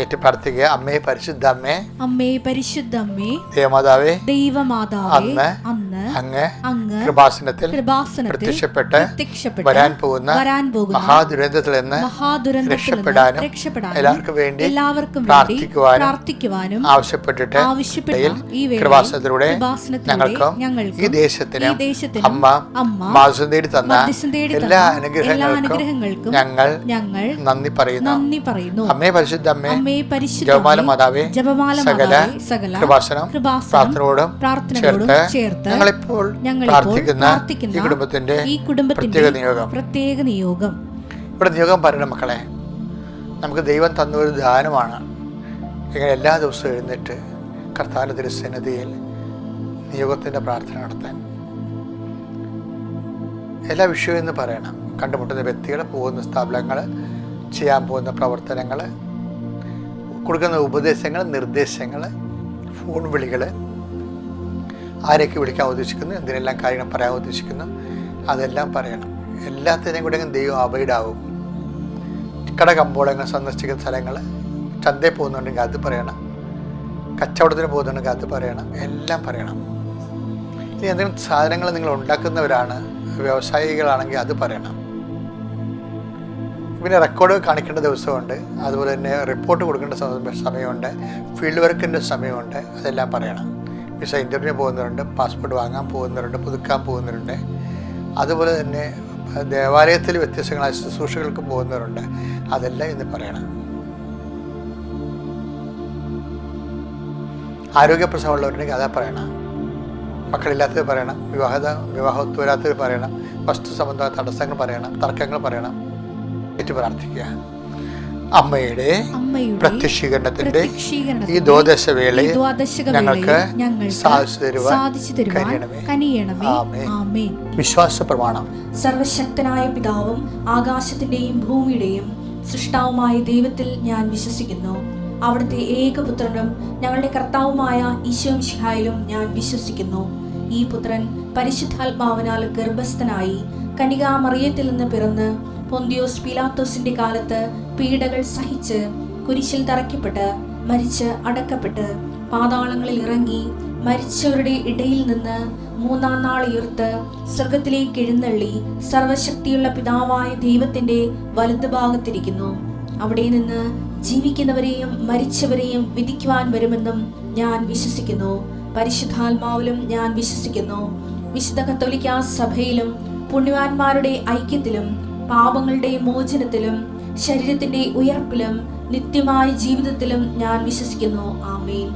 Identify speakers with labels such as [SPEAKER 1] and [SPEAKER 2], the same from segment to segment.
[SPEAKER 1] ഏറ്റു പ്രാർത്ഥിക്കുക. അമ്മേ പരിശുദ്ധ അമ്മേ,
[SPEAKER 2] അമ്മേ പരിശുദ്ധ അമ്മേ,
[SPEAKER 1] ദേവമാതാവേ,
[SPEAKER 2] ദൈവമാതാവേ,
[SPEAKER 1] അന്ന്
[SPEAKER 2] അങ്ങ്
[SPEAKER 1] കൃപാസനത്തിൽ പ്രത്യക്ഷപ്പെട്ട് വരാൻ പോകുന്ന മഹാദുരന്തത്തിൽ നിന്ന് രക്ഷപ്പെടാനും എല്ലാവർക്കും വേണ്ടി പ്രാർത്ഥിക്കുവാനും ആവശ്യപ്പെട്ടിട്ട് കൃപാസനത്തിലൂടെ ഞങ്ങൾക്കും ഈ ദേശത്തിനും അമ്മ മാസം തേടി തന്ന എല്ലാ അനുഗ്രഹങ്ങൾക്കും ഞങ്ങൾ നന്ദി പറയുന്നു. അമ്മേ പരിശുദ്ധ അമ്മേ, ജപമാല മാതാവേ, സകല കൃപാസനം പ്രാർത്ഥനയോടും ചേർത്ത് ഞങ്ങളിപ്പോൾ പ്രാർത്ഥിക്കുന്ന ഈ കുടുംബത്തിന്റെ പ്രത്യേക നിയോഗം ഇവിടെ നിയോഗം പറയുന്ന മക്കളെ, നമുക്ക് ദൈവം തന്ന ഒരു ദാനമാണ്. ഇങ്ങനെ എല്ലാ ദിവസവും എഴുന്നേറ്റ് കർത്താവിന്റെ തിരുസന്നിധിയിൽ നിയോഗത്തിന്റെ പ്രാർത്ഥന നടത്താൻ എല്ലാ വിഷയവും എന്ന് പറയണം. കണ്ടുമുട്ടുന്ന വ്യക്തികൾ, പോകുന്ന സ്ഥാപനങ്ങൾ, ചെയ്യാൻ പോകുന്ന പ്രവർത്തനങ്ങൾ, കൊടുക്കുന്ന ഉപദേശങ്ങൾ, നിർദ്ദേശങ്ങൾ, ഫോൺ വിളികൾ, ആരെയൊക്കെ വിളിക്കാൻ ഉദ്ദേശിക്കുന്നു, എന്തിനെല്ലാം കാര്യങ്ങൾ പറയാൻ ഉദ്ദേശിക്കുന്നു, അതെല്ലാം പറയണം. എല്ലാത്തിനെയും കൂടെ ദൈവം അവൈഡാവും. കടകമ്പോളങ്ങൾ സന്ദർശിക്കുന്ന സ്ഥലങ്ങൾ, ചന്തയിൽ പോകുന്നുണ്ടെങ്കിൽ അത് പറയണം, കച്ചവടത്തിന് പോകുന്നുണ്ടെങ്കിൽ അത് പറയണം, എല്ലാം പറയണം. ഇനി എന്തെങ്കിലും സാധനങ്ങൾ നിങ്ങൾ ഉണ്ടാക്കുന്നവരാണ്, വ്യവസായികളാണെങ്കിൽ അത് പറയണം. പിന്നെ റെക്കോർഡ് കാണിക്കേണ്ട ദിവസമുണ്ട്, അതുപോലെ തന്നെ റിപ്പോർട്ട് കൊടുക്കേണ്ട സമയമുണ്ട്, ഫീൽഡ് വർക്കിൻ്റെ സമയമുണ്ട്, അതെല്ലാം പറയണം. വിസ ഇൻ്റർവ്യൂ പോകുന്നവരുണ്ട്, പാസ്പോർട്ട് വാങ്ങാൻ പോകുന്നവരുണ്ട്, പുതുക്കാൻ പോകുന്നവരുണ്ട്, അതുപോലെ തന്നെ ദേവാലയത്തിൽ വ്യത്യസ്തങ്ങളായ ശുശ്രൂഷകൾക്ക് പോകുന്നവരുണ്ട്, അതെല്ലാം ഇന്ന് പറയണം. ആരോഗ്യപ്രശ്നമുള്ളവരുണ്ടെങ്കിൽ അതാ പറയണം. മക്കളില്ലാത്തത് പറയണം, വിവാഹത്വം വരാത്തത് പറയണം, വസ്തു സംബന്ധമായ തടസ്സങ്ങൾ പറയണം, തർക്കങ്ങൾ പറയണം. ഏറ്റു പ്രാർത്ഥിക്കുക. അമ്മയുടെ പ്രത്യക്ഷീകരണത്തിന്റെ ഈ ദ്വാദശ വേളയിൽ ഞങ്ങൾക്ക് സാധിച്ചു തരുവാൻ വിശ്വാസ പ്രമാണം.
[SPEAKER 2] സർവശക്തനായ പിതാവും ആകാശത്തിന്റെയും ഭൂമിയുടെയും സൃഷ്ടാവുമായ ദൈവത്തിൽ ഞാൻ വിശ്വസിക്കുന്നു. അവിടുത്തെ ഏകപുത്രനും ഞങ്ങളുടെ കർത്താവുമായ ഈശോ മിശിഹായിലും ഞാൻ വിശ്വസിക്കുന്നു. ഈ പുത്രൻ പരിശുദ്ധാത്മാവിനാൽ ഗർഭസ്ഥനായി കന്യകാമറിയത്തിൽ നിന്ന് പിറന്ന് പൊന്തിയോസ് പീലാത്തോസിന്റെ കാലത്ത് പീഡകൾ സഹിച്ച് കുരിശിൽ തറയ്ക്കപ്പെട്ട് മരിച്ച് അടക്കപ്പെട്ട് പാതാളങ്ങളിൽ ഇറങ്ങി മരിച്ചവരുടെ ഇടയിൽ നിന്ന് മൂന്നാം നാൾ ഉയർത്ത് സ്വർഗത്തിലേക്ക് എഴുന്നള്ളി സർവശക്തിയുള്ള പിതാവായ ദൈവത്തിന്റെ വലതുഭാഗത്തിരിക്കുന്നു. അവിടെ നിന്ന് ജീവിക്കുന്നവരെയും മരിച്ചവരെയും വിധിക്കുവാൻ വരുമെന്നും ഞാൻ വിശ്വസിക്കുന്നു. പരിശുദ്ധാത്മാവിലും ഞാൻ വിശ്വസിക്കുന്നു. വിശുദ്ധ കത്തോലിക്കാ സഭയിലും പുണ്യവാന്മാരുടെ ഐക്യത്തിലും പാപങ്ങളുടെ മോചനത്തിലും ശരീരത്തിന്റെ ഉയർപ്പിലും നിത്യമായ ജീവിതത്തിലും ഞാൻ വിശ്വസിക്കുന്നു. ആമേൻ.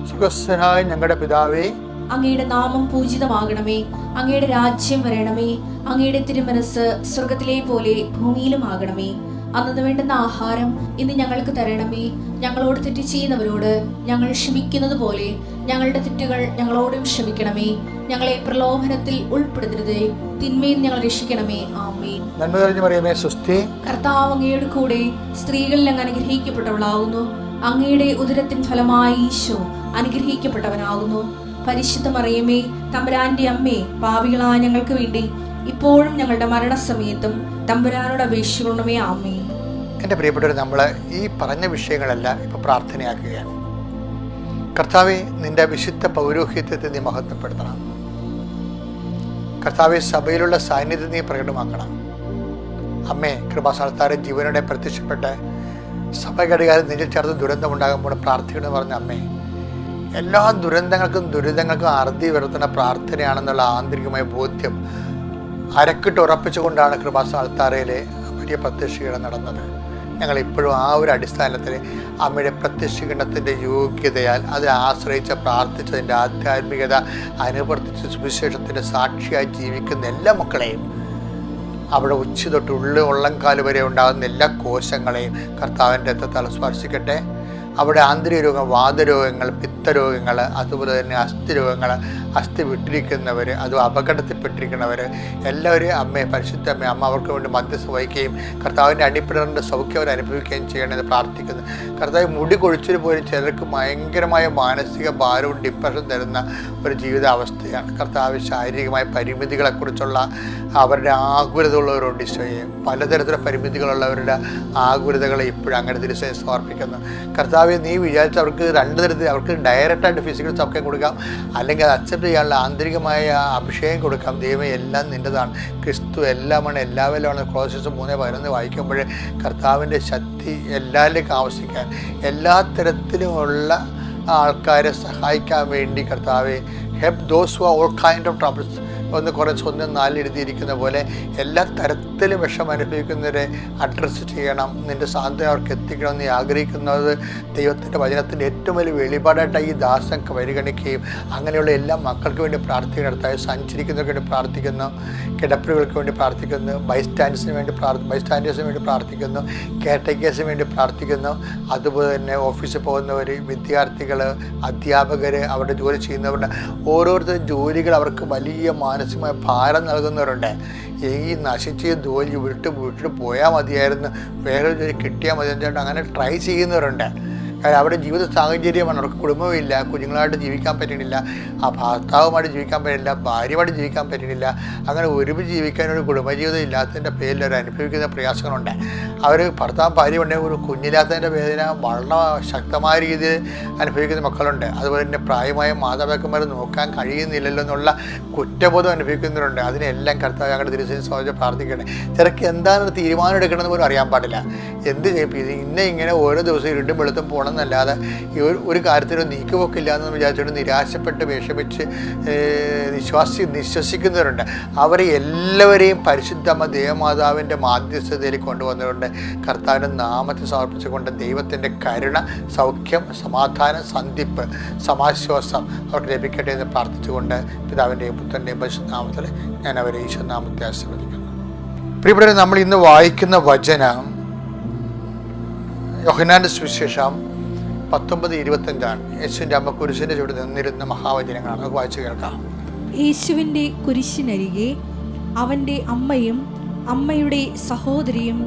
[SPEAKER 1] സ്വർഗ്ഗസ്ഥനായ ഞങ്ങളുടെ പിതാവേ,
[SPEAKER 2] അങ്ങയുടെ നാമം പൂജിതമാകണമേ. അങ്ങയുടെ രാജ്യം വരണമേ. അങ്ങയുടെ തിരുമനസ് സ്വർഗത്തിലെ പോലെ ഭൂമിയിലും ആകണമേ. അന്നു വേണ്ടുന്ന ആഹാരം ഇന്ന് ഞങ്ങൾക്ക് തരണമേ. ഞങ്ങളോട് തെറ്റ് ചെയ്യുന്നവരോട് ഞങ്ങൾ ക്ഷമിക്കുന്നത് പോലെ ഞങ്ങളുടെ തെറ്റുകൾ ഞങ്ങളോടും ക്ഷമിക്കണമേ. ഞങ്ങളെ പ്രലോഭനത്തിൽ ഉൾപ്പെടുത്തരുതേ, തിന്മയിൽ ഞങ്ങൾ രക്ഷിക്കണമേ. ആമേൻ.
[SPEAKER 1] നന്മ നിറഞ്ഞ മറിയമേ, സ്വസ്തി.
[SPEAKER 2] കർത്താവ് അങ്ങയുടെ കൂടെ സ്ത്രീകളിൽ അങ്ങ് അനുഗ്രഹിക്കപ്പെട്ടവളാകുന്നു. അങ്ങയുടെ ഉദരത്തിൻ ഫലമായി ഈശോ അനുഗ്രഹിക്കപ്പെട്ടവനാകുന്നു. പരിശുദ്ധ മറിയമേ, തമ്പുരാന്റെ അമ്മേ, പാപികളായ ഞങ്ങൾക്ക് വേണ്ടി ഇപ്പോഴും ഞങ്ങളുടെ മരണസമയത്തും തമ്പുരാനോട് അപേക്ഷിക്കണമേ. ആമേൻ.
[SPEAKER 1] എൻ്റെ പ്രിയപ്പെട്ടവർ, നമ്മൾ ഈ പറഞ്ഞ വിഷയങ്ങളെല്ലാം ഇപ്പോൾ പ്രാർത്ഥനയാക്കുകയാണ്. കർത്താവെ, നിന്റെ വിശുദ്ധ പൗരോഹിത്യത്തെ നീ മഹത്വപ്പെടുത്തണം. കർത്താവെ, സഭയിലുള്ള സാന്നിധ്യം നീ പ്രകടമാക്കണം. അമ്മേ, കൃപാസ്ഥാനത്താരെ ജീവനോടെ പ്രത്യക്ഷപ്പെട്ട് സഭഘടികാരം നെഞ്ചിൽ ചേർത്ത് ദുരന്തമുണ്ടാകുമ്പോൾ പ്രാർത്ഥിക്കണമെന്ന് പറഞ്ഞ അമ്മേ, എല്ലാ ദുരിതങ്ങൾക്കും അറുതി വരുത്തുന്ന പ്രാർത്ഥനയാണെന്നുള്ള ആന്തരികമായ ബോധ്യം അരക്കിട്ട് ഉറപ്പിച്ചുകൊണ്ടാണ് കൃപാസ്ഥാനത്താരയിലെ വലിയ പ്രത്യക്ഷീകരണം നടന്നത്. ഞങ്ങൾ ഇപ്പോഴും ആ ഒരു അടിസ്ഥാനത്തിൽ അമ്മയുടെ പ്രത്യക്ഷീകരണത്തിൻ്റെ യോഗ്യതയാൽ അതിനെ ആശ്രയിച്ച് പ്രാർത്ഥിച്ചതിൻ്റെ ആധ്യാത്മികത അനുവർത്തിച്ച് സുവിശേഷത്തിൻ്റെ സാക്ഷിയായി ജീവിക്കുന്ന എല്ലാ മക്കളെയും, അവിടെ ഉച്ച തൊട്ട് ഉള്ളംകാല് വരെ ഉണ്ടാകുന്ന എല്ലാ കോശങ്ങളെയും കർത്താവിൻ്റെ രക്തത്താൽ സ്പർശിക്കട്ടെ. അവിടെ ആന്തരിക രോഗം, വാതരോഗങ്ങൾ, പിത്തരോഗങ്ങൾ, അതുപോലെ തന്നെ അസ്ഥിരോഗങ്ങൾ, അസ്ഥി വിട്ടിരിക്കുന്നവർ, അതും അപകടത്തിൽപ്പെട്ടിരിക്കുന്നവർ എല്ലാവരെയും അമ്മയെ, പരിശുദ്ധ അമ്മ അവർക്ക് വേണ്ടി മധ്യസ്ഥ വഹിക്കുകയും കർത്താവിൻ്റെ അടിപ്പിടറിൻ്റെ സൗഖ്യം അവർ അനുഭവിക്കുകയും ചെയ്യണമെന്ന് പ്രാർത്ഥിക്കുന്നു. കർത്താവ് മുടി കൊഴിച്ചിൽ പോലും ചിലർക്ക് ഭയങ്കരമായ മാനസിക ഭാരവും ഡിപ്രഷൻ തരുന്ന ഒരു ജീവിതാവസ്ഥയാണ്. കർത്താവ് ശാരീരികമായ പരിമിതികളെക്കുറിച്ചുള്ള അവരുടെ ആകുലതയുള്ളവരുണ്ട്. ഈശോയെ, പലതരത്തിലുള്ള പരിമിതികളുള്ളവരുടെ ആകുലതകളെ ഇപ്പോഴും അങ്ങനെ തിരിച്ച് സമർപ്പിക്കുന്നു. കർത്താവെ, നീ വിചാരിച്ച അവർക്ക് രണ്ട് തരത്തിൽ, അവർക്ക് ഡയറക്റ്റായിട്ട് ഫിസിക്കൽ സൗഖ്യം കൊടുക്കാം, അല്ലെങ്കിൽ അത് അക്സെപ്റ്റ് ചെയ്യാനുള്ള ആന്തരികമായ അഭിഷേകം കൊടുക്കാം. ദൈവം എല്ലാം നിൻ്റെതാണ്, ക്രിസ്തു എല്ലാമാണ്, എല്ലാവരിലുമാണ്. ക്രോസസ് 3:11 വായിക്കുമ്പോൾ കർത്താവിൻ്റെ ശക്തി എല്ലാവരിലേക്കും ആവശ്യിക്കാൻ, എല്ലാ തരത്തിലുമുള്ള ആൾക്കാരെ സഹായിക്കാൻ വേണ്ടി കർത്താവെ, help those who are all kind of troubles ഒന്ന് കുറച്ച് 1:4 എഴുതിയിരിക്കുന്ന പോലെ എല്ലാ തരത്തിലും വിഷം അനുഭവിക്കുന്നവരെ അഡ്രസ്സ് ചെയ്യണം. നിൻ്റെ സാന്ത്വനം അവർക്ക് എത്തിക്കണം. നീ ആഗ്രഹിക്കുന്നത് ദൈവത്തിൻ്റെ വചനത്തിൻ്റെ ഏറ്റവും വലിയ വെളിപാടായിട്ട് ഈ ദാസൻ പരിഗണിക്കുകയും അങ്ങനെയുള്ള എല്ലാ മക്കൾക്ക് വേണ്ടി പ്രാർത്ഥിക്കുന്ന നടത്താൻ, സഞ്ചരിക്കുന്നവർക്ക് വേണ്ടി പ്രാർത്ഥിക്കുന്നു, കിടപ്പുകൾക്ക് വേണ്ടി പ്രാർത്ഥിക്കുന്നു, ബൈസ്റ്റാൻഡേഴ്സിന് വേണ്ടി പ്രാർത്ഥിക്കുന്നു, കെയർടേക്കേഴ്സിന് വേണ്ടി പ്രാർത്ഥിക്കുന്നു. അതുപോലെ തന്നെ ഓഫീസിൽ പോകുന്നവർ, വിദ്യാർത്ഥികൾ, അധ്യാപകർ, അവരുടെ ജോലി ചെയ്യുന്നവരുടെ ഓരോരുത്തരും ജോലികൾ അവർക്ക് വലിയ മാനസികമായ ഭാരം നൽകുന്നവരുണ്ട്. ഈ നശിച്ച് ജോലി വീട്ടിൽ പോയാൽ മതിയായിരുന്നു, വേറൊരു ജോലി കിട്ടിയാൽ മതിയെന്ന് അങ്ങനെ ട്രൈ ചെയ്യുന്നവരുണ്ട്. കാരണം അവരുടെ ജീവിത സാഹചര്യമാണ്, അവർക്ക് കുടുംബമില്ല, കുഞ്ഞുങ്ങളായിട്ട് ജീവിക്കാൻ പറ്റണില്ല, ആ ഭർത്താവുമായിട്ട് ജീവിക്കാൻ പറ്റില്ല, ഭാര്യയുമായിട്ട് ജീവിക്കാൻ പറ്റണില്ല. അങ്ങനെ ഒരുമിച്ച് ജീവിക്കാനൊരു കുടുംബജീവിതം ഇല്ലാത്തതിൻ്റെ പേരിൽ അവർ അനുഭവിക്കുന്ന പ്രയാസങ്ങളുണ്ട്. അവർ ഭർത്താവ് ഭാര്യ ഉണ്ടെങ്കിൽ ഒരു കുഞ്ഞില്ലാത്തതിൻ്റെ വേദന വളരെ ശക്തമായ രീതിയിൽ അനുഭവിക്കുന്ന മക്കളുണ്ട്. അതുപോലെ തന്നെ പ്രായമായ മാതാപിതാക്കന്മാർ നോക്കാൻ കഴിയുന്നില്ലല്ലോ എന്നുള്ള കുറ്റബോധം അനുഭവിക്കുന്നവരുണ്ട്. അതിനെല്ലാം കർത്താവ് ഞങ്ങളുടെ തിരുസേന സഹോദരൻ പ്രാർത്ഥിക്കണേ. ചിലർക്ക് എന്താണ് തീരുമാനം എടുക്കണമെന്ന് പോലും അറിയാൻ പാടില്ല. എന്ത് ചെയ്യും, ഇങ്ങനെ ഓരോ ദിവസവും ഇരുണ്ടും വെളുത്തും പോകണമെന്നല്ലാതെ ഈ ഒരു കാര്യത്തിനും നീക്കുപോക്കില്ല എന്ന് വിചാരിച്ചിട്ട് നിരാശപ്പെട്ട് വിഷമിച്ച് നിശ്വസിക്കുന്നവരുണ്ട്. അവരെ എല്ലാവരെയും പരിശുദ്ധമ്മ ദേവമാതാവിൻ്റെ മാധ്യസ്ഥതയിൽ കൊണ്ടുവന്നുകൊണ്ട് കർത്താവിൻ്റെ നാമത്തെ സമർപ്പിച്ചുകൊണ്ട് ദൈവത്തിൻ്റെ കരുണ, സൗഖ്യം, സമാധാനം, സന്ധിപ്പ്, സമാശ്വാസം അവർക്ക് ലഭിക്കട്ടെ എന്ന് പ്രാർത്ഥിച്ചുകൊണ്ട് പിതാവിൻ്റെയും പുത്രൻ്റെയും പരിശുദ്ധനാമത്തിൽ ഞാൻ അവരെ ഈശ്വരനാമത്തെ ആശീർവദിക്കുന്നു. പ്രിയപ്പെട്ടവരെ, നമ്മൾ ഇന്ന് വായിക്കുന്ന വചനം യോഹന്നാന്റെ സുവിശേഷം 19:25 യേശുവിൻ്റെ അമ്മ കുരിശിൻ്റെ ചുവട് നിന്നിരുന്ന മഹാവചനങ്ങളാണ്. നമുക്ക് വായിച്ചു കേൾക്കാം.
[SPEAKER 3] യേശുവിൻ്റെ കുരിശിനരികെ അവൻ്റെ അമ്മയും അമ്മയുടെ സഹോദരിയും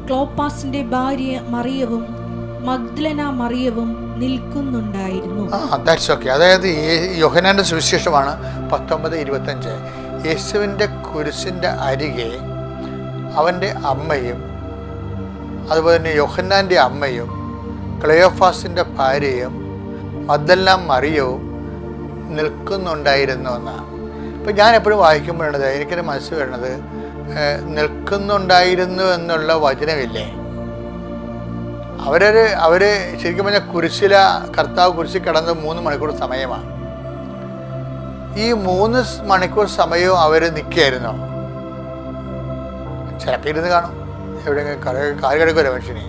[SPEAKER 3] ക്ലോപ്പാസിൻ്റെ ഭാര്യ മറിയവും മഗ്ദലന മറിയവും നിൽക്കുന്നുണ്ടായിരുന്നു.
[SPEAKER 1] അതായത് യോഹന്നാന്റെ സുവിശേഷമാണ് 19:25. യേശുവിൻ്റെ കുരിശിൻ്റെ അരികെ അവൻ്റെ അമ്മയും അതുപോലെ തന്നെ യോഹന്നാൻ്റെ അമ്മയും ക്ലെയോഫാസിൻ്റെ ഭാര്യയും മഗ്ദലന മറിയവും നിൽക്കുന്നുണ്ടായിരുന്നു എന്നാണ്. ഇപ്പം ഞാൻ എപ്പോഴും വായിക്കുമ്പോഴാണ് എനിക്കൊരു മനസ്സ് വരുന്നത്, നിൽക്കുന്നുണ്ടായിരുന്നു എന്നുള്ള വചനമില്ലേ, അവർ ശരിക്കും പറഞ്ഞാൽ കർത്താവ് കുരിശിൽ കിടന്നത് 3 മണിക്കൂർ സമയമാണ്. ഈ 3 മണിക്കൂർ സമയവും അവർ നിൽക്കുകയായിരുന്നു. ചിലപ്പോൾ ഇരുന്ന് കാണും, എവിടെയെങ്കിലും കാല് കിടക്കുമല്ലോ മനുഷ്യനെ.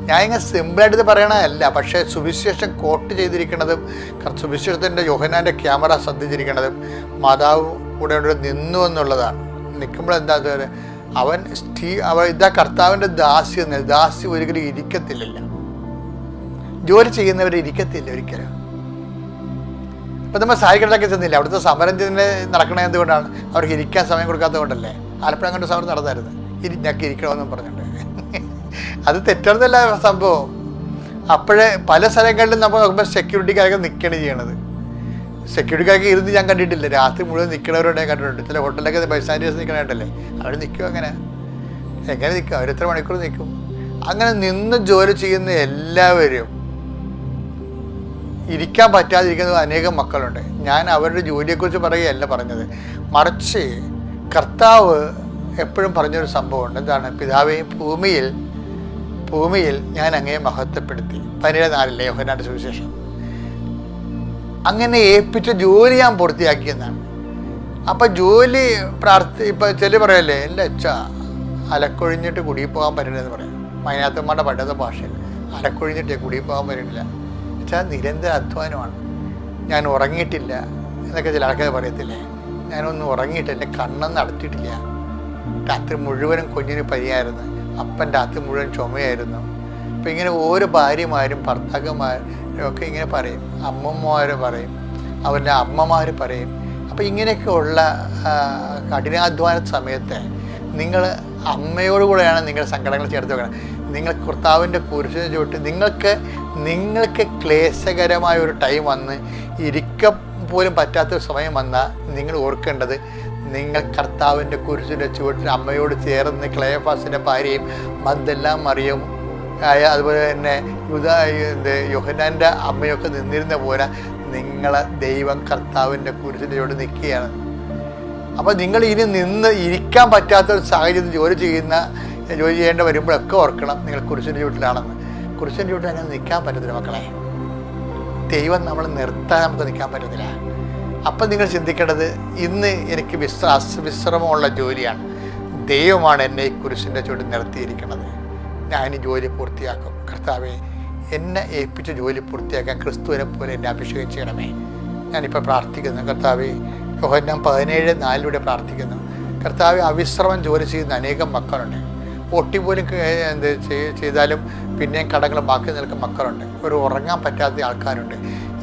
[SPEAKER 1] ഞാൻ ഇങ്ങനെ സിമ്പിളായിട്ട് പറയണതല്ല, പക്ഷേ സുവിശേഷം കോട്ട് ചെയ്തിരിക്കുന്നതും സുവിശേഷത്തിൻ്റെ യോഹന്നാൻ്റെ ക്യാമറ ശ്രദ്ധിച്ചിരിക്കുന്നതും മാതാവ് കൂടെ നിന്നു എന്നുള്ളതാണ്. നിൽക്കുമ്പോൾ എന്താ അവൻ ഇതാ കർത്താവിൻ്റെ ദാസി ഒരിക്കലും ഇരിക്കത്തില്ലല്ല, ജോലി ചെയ്യുന്നവർ ഇരിക്കത്തില്ല ഒരിക്കലും. ഇപ്പം നമ്മൾ സായിക്കടലൊക്കെ ചെന്നില്ല, അവിടുത്തെ സമരം നടക്കണത് എന്തുകൊണ്ടാണ്? അവർക്ക് ഇരിക്കാൻ സമയം കൊടുക്കാത്തത് കൊണ്ടല്ലേ. ആലപ്പുഴ അങ്ങോട്ട് സമരം നടന്നായിരുന്നു, ഞങ്ങൾക്ക് ഇരിക്കണമെന്നും പറഞ്ഞിട്ടുണ്ട്. അത് തെറ്റണമെന്നല്ല സംഭവം. അപ്പോഴേ പല സ്ഥലങ്ങളിലും നമ്മൾ നോക്കുമ്പോൾ സെക്യൂരിറ്റിക്കാരൊക്കെ നിൽക്കുകയാണ് ചെയ്യണത്. സെക്യൂരിറ്റിക്കാർക്ക് ഇരുന്ന് ഞാൻ കണ്ടിട്ടില്ല, രാത്രി മുഴുവൻ നിൽക്കുന്നവരുടെ കണ്ടിട്ടുണ്ട്. ചില ഹോട്ടലിലൊക്കെ ബൈസ്റ്റാൻഡേഴ്സ് നിൽക്കണായിട്ടല്ലേ, അവർ നിൽക്കും. എങ്ങനെ നിൽക്കും? അവർ എത്ര മണിക്കൂർ നിൽക്കും? അങ്ങനെ നിന്ന് ജോലി ചെയ്യുന്ന എല്ലാവരും ഇരിക്കാൻ പറ്റാതിരിക്കുന്ന അനേകം മക്കളുണ്ട്. ഞാൻ അവരുടെ ജോലിയെക്കുറിച്ച് പറയുകയല്ല പറഞ്ഞത്, മറിച്ച് കർത്താവ് എപ്പോഴും പറഞ്ഞൊരു സംഭവമുണ്ട്. എന്താണ്? പിതാവേ, ഭൂമിയിൽ ഞാൻ അങ്ങയെ മഹത്വപ്പെടുത്തി. 17:4 യോഹന്നാന്റെ സുവിശേഷം. അങ്ങനെ ഏൽപ്പിച്ച ജോലി ഞാൻ പൂർത്തിയാക്കിയെന്നാണ്. അപ്പം ജോലി ഇപ്പം ചില പറയല്ലേ, എൻ്റെ അച്ഛ അലക്കൊഴിഞ്ഞിട്ട് കുടിയിൽ പോകാൻ പറ്റണില്ലെന്ന് പറയാം. മൈനാത്തമ്മയുടെ പണ്ടത്തെ ഭാഷയിൽ അലക്കൊഴിഞ്ഞിട്ട് കുടിയിൽ പോകാൻ പറ്റണില്ല. വെച്ചാൽ നിരന്തര അധ്വാനമാണ്. ഞാൻ ഉറങ്ങിയിട്ടില്ല എന്നൊക്കെ ചില ആൾക്കാർ പറയത്തില്ലേ. ഞാനൊന്നും ഉറങ്ങിയിട്ടില്ല, എൻ്റെ കണ്ണൊന്നും അടച്ചിട്ടില്ല. രാത്രി മുഴുവനും കുഞ്ഞിന് പനിയായിരുന്നു, അപ്പൻ രാത്രി മുഴുവൻ ചുമയായിരുന്നു. അപ്പം ഇങ്ങനെ ഓരോ ഭാര്യമാരും ഭർത്താക്കന്മാരും ഒക്കെ ഇങ്ങനെ പറയും, അമ്മമാർ പറയും, അവരുടെ അമ്മമാർ പറയും. അപ്പോൾ ഇങ്ങനെയൊക്കെ ഉള്ള കഠിനാധ്വാന സമയത്ത് നിങ്ങൾ അമ്മയോടുകൂടെയാണ് നിങ്ങളുടെ സങ്കടങ്ങൾ ചേർത്ത് വെക്കണം. നിങ്ങൾ കർത്താവിൻ്റെ കുരിശിനെ ചുവട്ട് നിങ്ങൾക്ക് ക്ലേശകരമായ ഒരു ടൈം വന്ന് ഇരിക്ക പോലും പറ്റാത്തൊരു സമയം വന്നാൽ നിങ്ങൾ ഓർക്കേണ്ടത്, നിങ്ങൾ കർത്താവിൻ്റെ കുരിശിൻ്റെ ചുവട്ടിൽ അമ്മയോട് ചേർന്ന് ക്ലെയോഫാസിൻ്റെ ഭാര്യയും മഗ്ദലേന മറിയവും അതുപോലെ തന്നെ യോഹന്നാൻ്റെ അമ്മയൊക്കെ നിന്നിരുന്ന പോലെ നിങ്ങളെ ദൈവം കർത്താവിൻ്റെ കുരിശിൻ്റെ ചുവട്ടിൽ നിൽക്കുകയാണ്. അപ്പോൾ നിങ്ങൾ ഇനി ഇരിക്കാൻ പറ്റാത്തൊരു സാഹചര്യത്തിൽ ജോലി ചെയ്യേണ്ടി വരുമ്പോഴൊക്കെ ഓർക്കണം നിങ്ങൾ കുരിശിൻ്റെ ചുവട്ടിലാണെന്ന്. കുരിശിൻ്റെ ചുവട്ടിൽ അങ്ങനെ നിൽക്കാൻ പറ്റത്തില്ല മക്കളെ. ദൈവം നമ്മൾ നിർത്താൻ നമുക്ക് നിൽക്കാൻ പറ്റത്തില്ല. അപ്പം നിങ്ങൾ ചിന്തിക്കേണ്ടത്, ഇന്ന് എനിക്ക് വിശ്രമമുള്ള ജോലിയാണ്, ദൈവമാണ് എന്നെ ഈ കുരിശിൻ്റെ ചുവട്ടിൽ നിർത്തിയിരിക്കുന്നത്. ഞാൻ ഈ ജോലി പൂർത്തിയാക്കും. കർത്താവേ, എന്നെ ഏൽപ്പിച്ച ജോലി പൂർത്തിയാക്കാൻ ക്രിസ്തുവിനെ പോലെ എന്നെ അഭിഷേകം ചെയ്യണമേ. ഞാനിപ്പോൾ പ്രാർത്ഥിക്കുന്നു കർത്താവേ, യോഹന്നാൻ 17:4 പ്രാർത്ഥിക്കുന്നു. കർത്താവേ, അവിശ്രമം ജോലി ചെയ്യുന്ന അനേകം മക്കളുണ്ട്. ഒട്ടി പോലും ചെയ്താലും പിന്നെയും കടങ്ങൾ ബാക്കി നിൽക്കുന്ന മക്കളുണ്ട്. ഒരു ഉറങ്ങാൻ പറ്റാത്ത ആൾക്കാരുണ്ട്.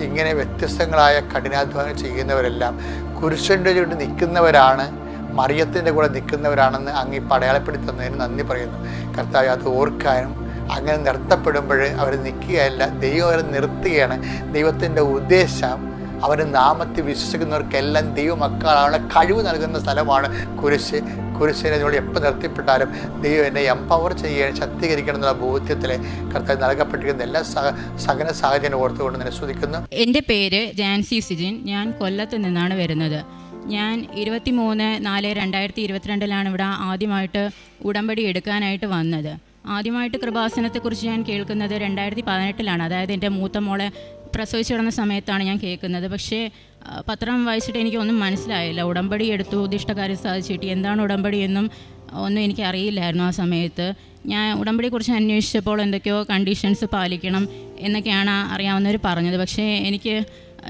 [SPEAKER 1] ഇങ്ങനെ വ്യത്യസ്തങ്ങളായ കഠിനാധ്വാനം ചെയ്യുന്നവരെല്ലാം കുരിശിൻ്റെ ചുവട്ടിൽ നിൽക്കുന്നവരാണ്, മറിയത്തിൻ്റെ കൂടെ നിൽക്കുന്നവരാണെന്ന് അങ്ങ് ഇപ്പോൾ അടയാളപ്പെടുത്തി തന്നതിന് നന്ദി പറയുന്നു. കർത്താവേ, അത് ഓർക്കാനും അങ്ങനെ നിർത്തപ്പെടുമ്പോൾ അവർ നിൽക്കുകയല്ല, ദൈവം അവരെ നിർത്തുകയാണ്. ദൈവത്തിൻ്റെ ഉദ്ദേശം അവൻ്റെ നാമത്തിൽ വിശ്വസിക്കുന്നവർക്കെല്ലാം ദൈവമക്കളാണ് കഴിവ് നൽകുന്ന സ്ഥലമാണ് കുരിശ്. കുരിശിനെ നമ്മൾ എപ്പോൾ നിർത്തിപ്പെട്ടാലും ദൈവം എന്നെ എംപവർ ചെയ്യാൻ ശക്തീകരിക്കണം എന്നുള്ള ബോധ്യത്തിൽ കർത്താവ് നൽകപ്പെട്ടിരിക്കുന്ന എല്ലാ സകല സാഹചര്യം ഓർത്തുകൊണ്ട് തന്നെ ശ്രദ്ധിക്കുന്നു.
[SPEAKER 4] എൻ്റെ പേര് ജാൻസി സിജിൻ. ഞാൻ കൊല്ലത്ത് നിന്നാണ് വരുന്നത്. ഞാൻ 23/4/2022 ഇവിടെ ആദ്യമായിട്ട് ഉടമ്പടി എടുക്കാനായിട്ട് വന്നത്. ആദ്യമായിട്ട് കൃപാസനത്തെക്കുറിച്ച് ഞാൻ കേൾക്കുന്നത് 2018 അതായത് എൻ്റെ മൂത്ത മോളെ പ്രസവിച്ചു കിടന്ന സമയത്താണ് ഞാൻ കേൾക്കുന്നത്. പക്ഷേ പത്രം വായിച്ചിട്ട് എനിക്കൊന്നും മനസ്സിലായില്ല. ഉടമ്പടി എടുത്തു, ഉദ്ദിഷ്ടകാര്യം സാധിച്ചിട്ട് എന്താണ് ഉടമ്പടി എന്നും ഒന്നും എനിക്ക് അറിയില്ലായിരുന്നു ആ സമയത്ത്. ഞാൻ ഉടമ്പടിയെക്കുറിച്ച് അന്വേഷിച്ചപ്പോൾ എന്തൊക്കെയോ കണ്ടീഷൻസ് പാലിക്കണം എന്നൊക്കെയാണ് അറിയാവുന്നവർ പറഞ്ഞത്. പക്ഷേ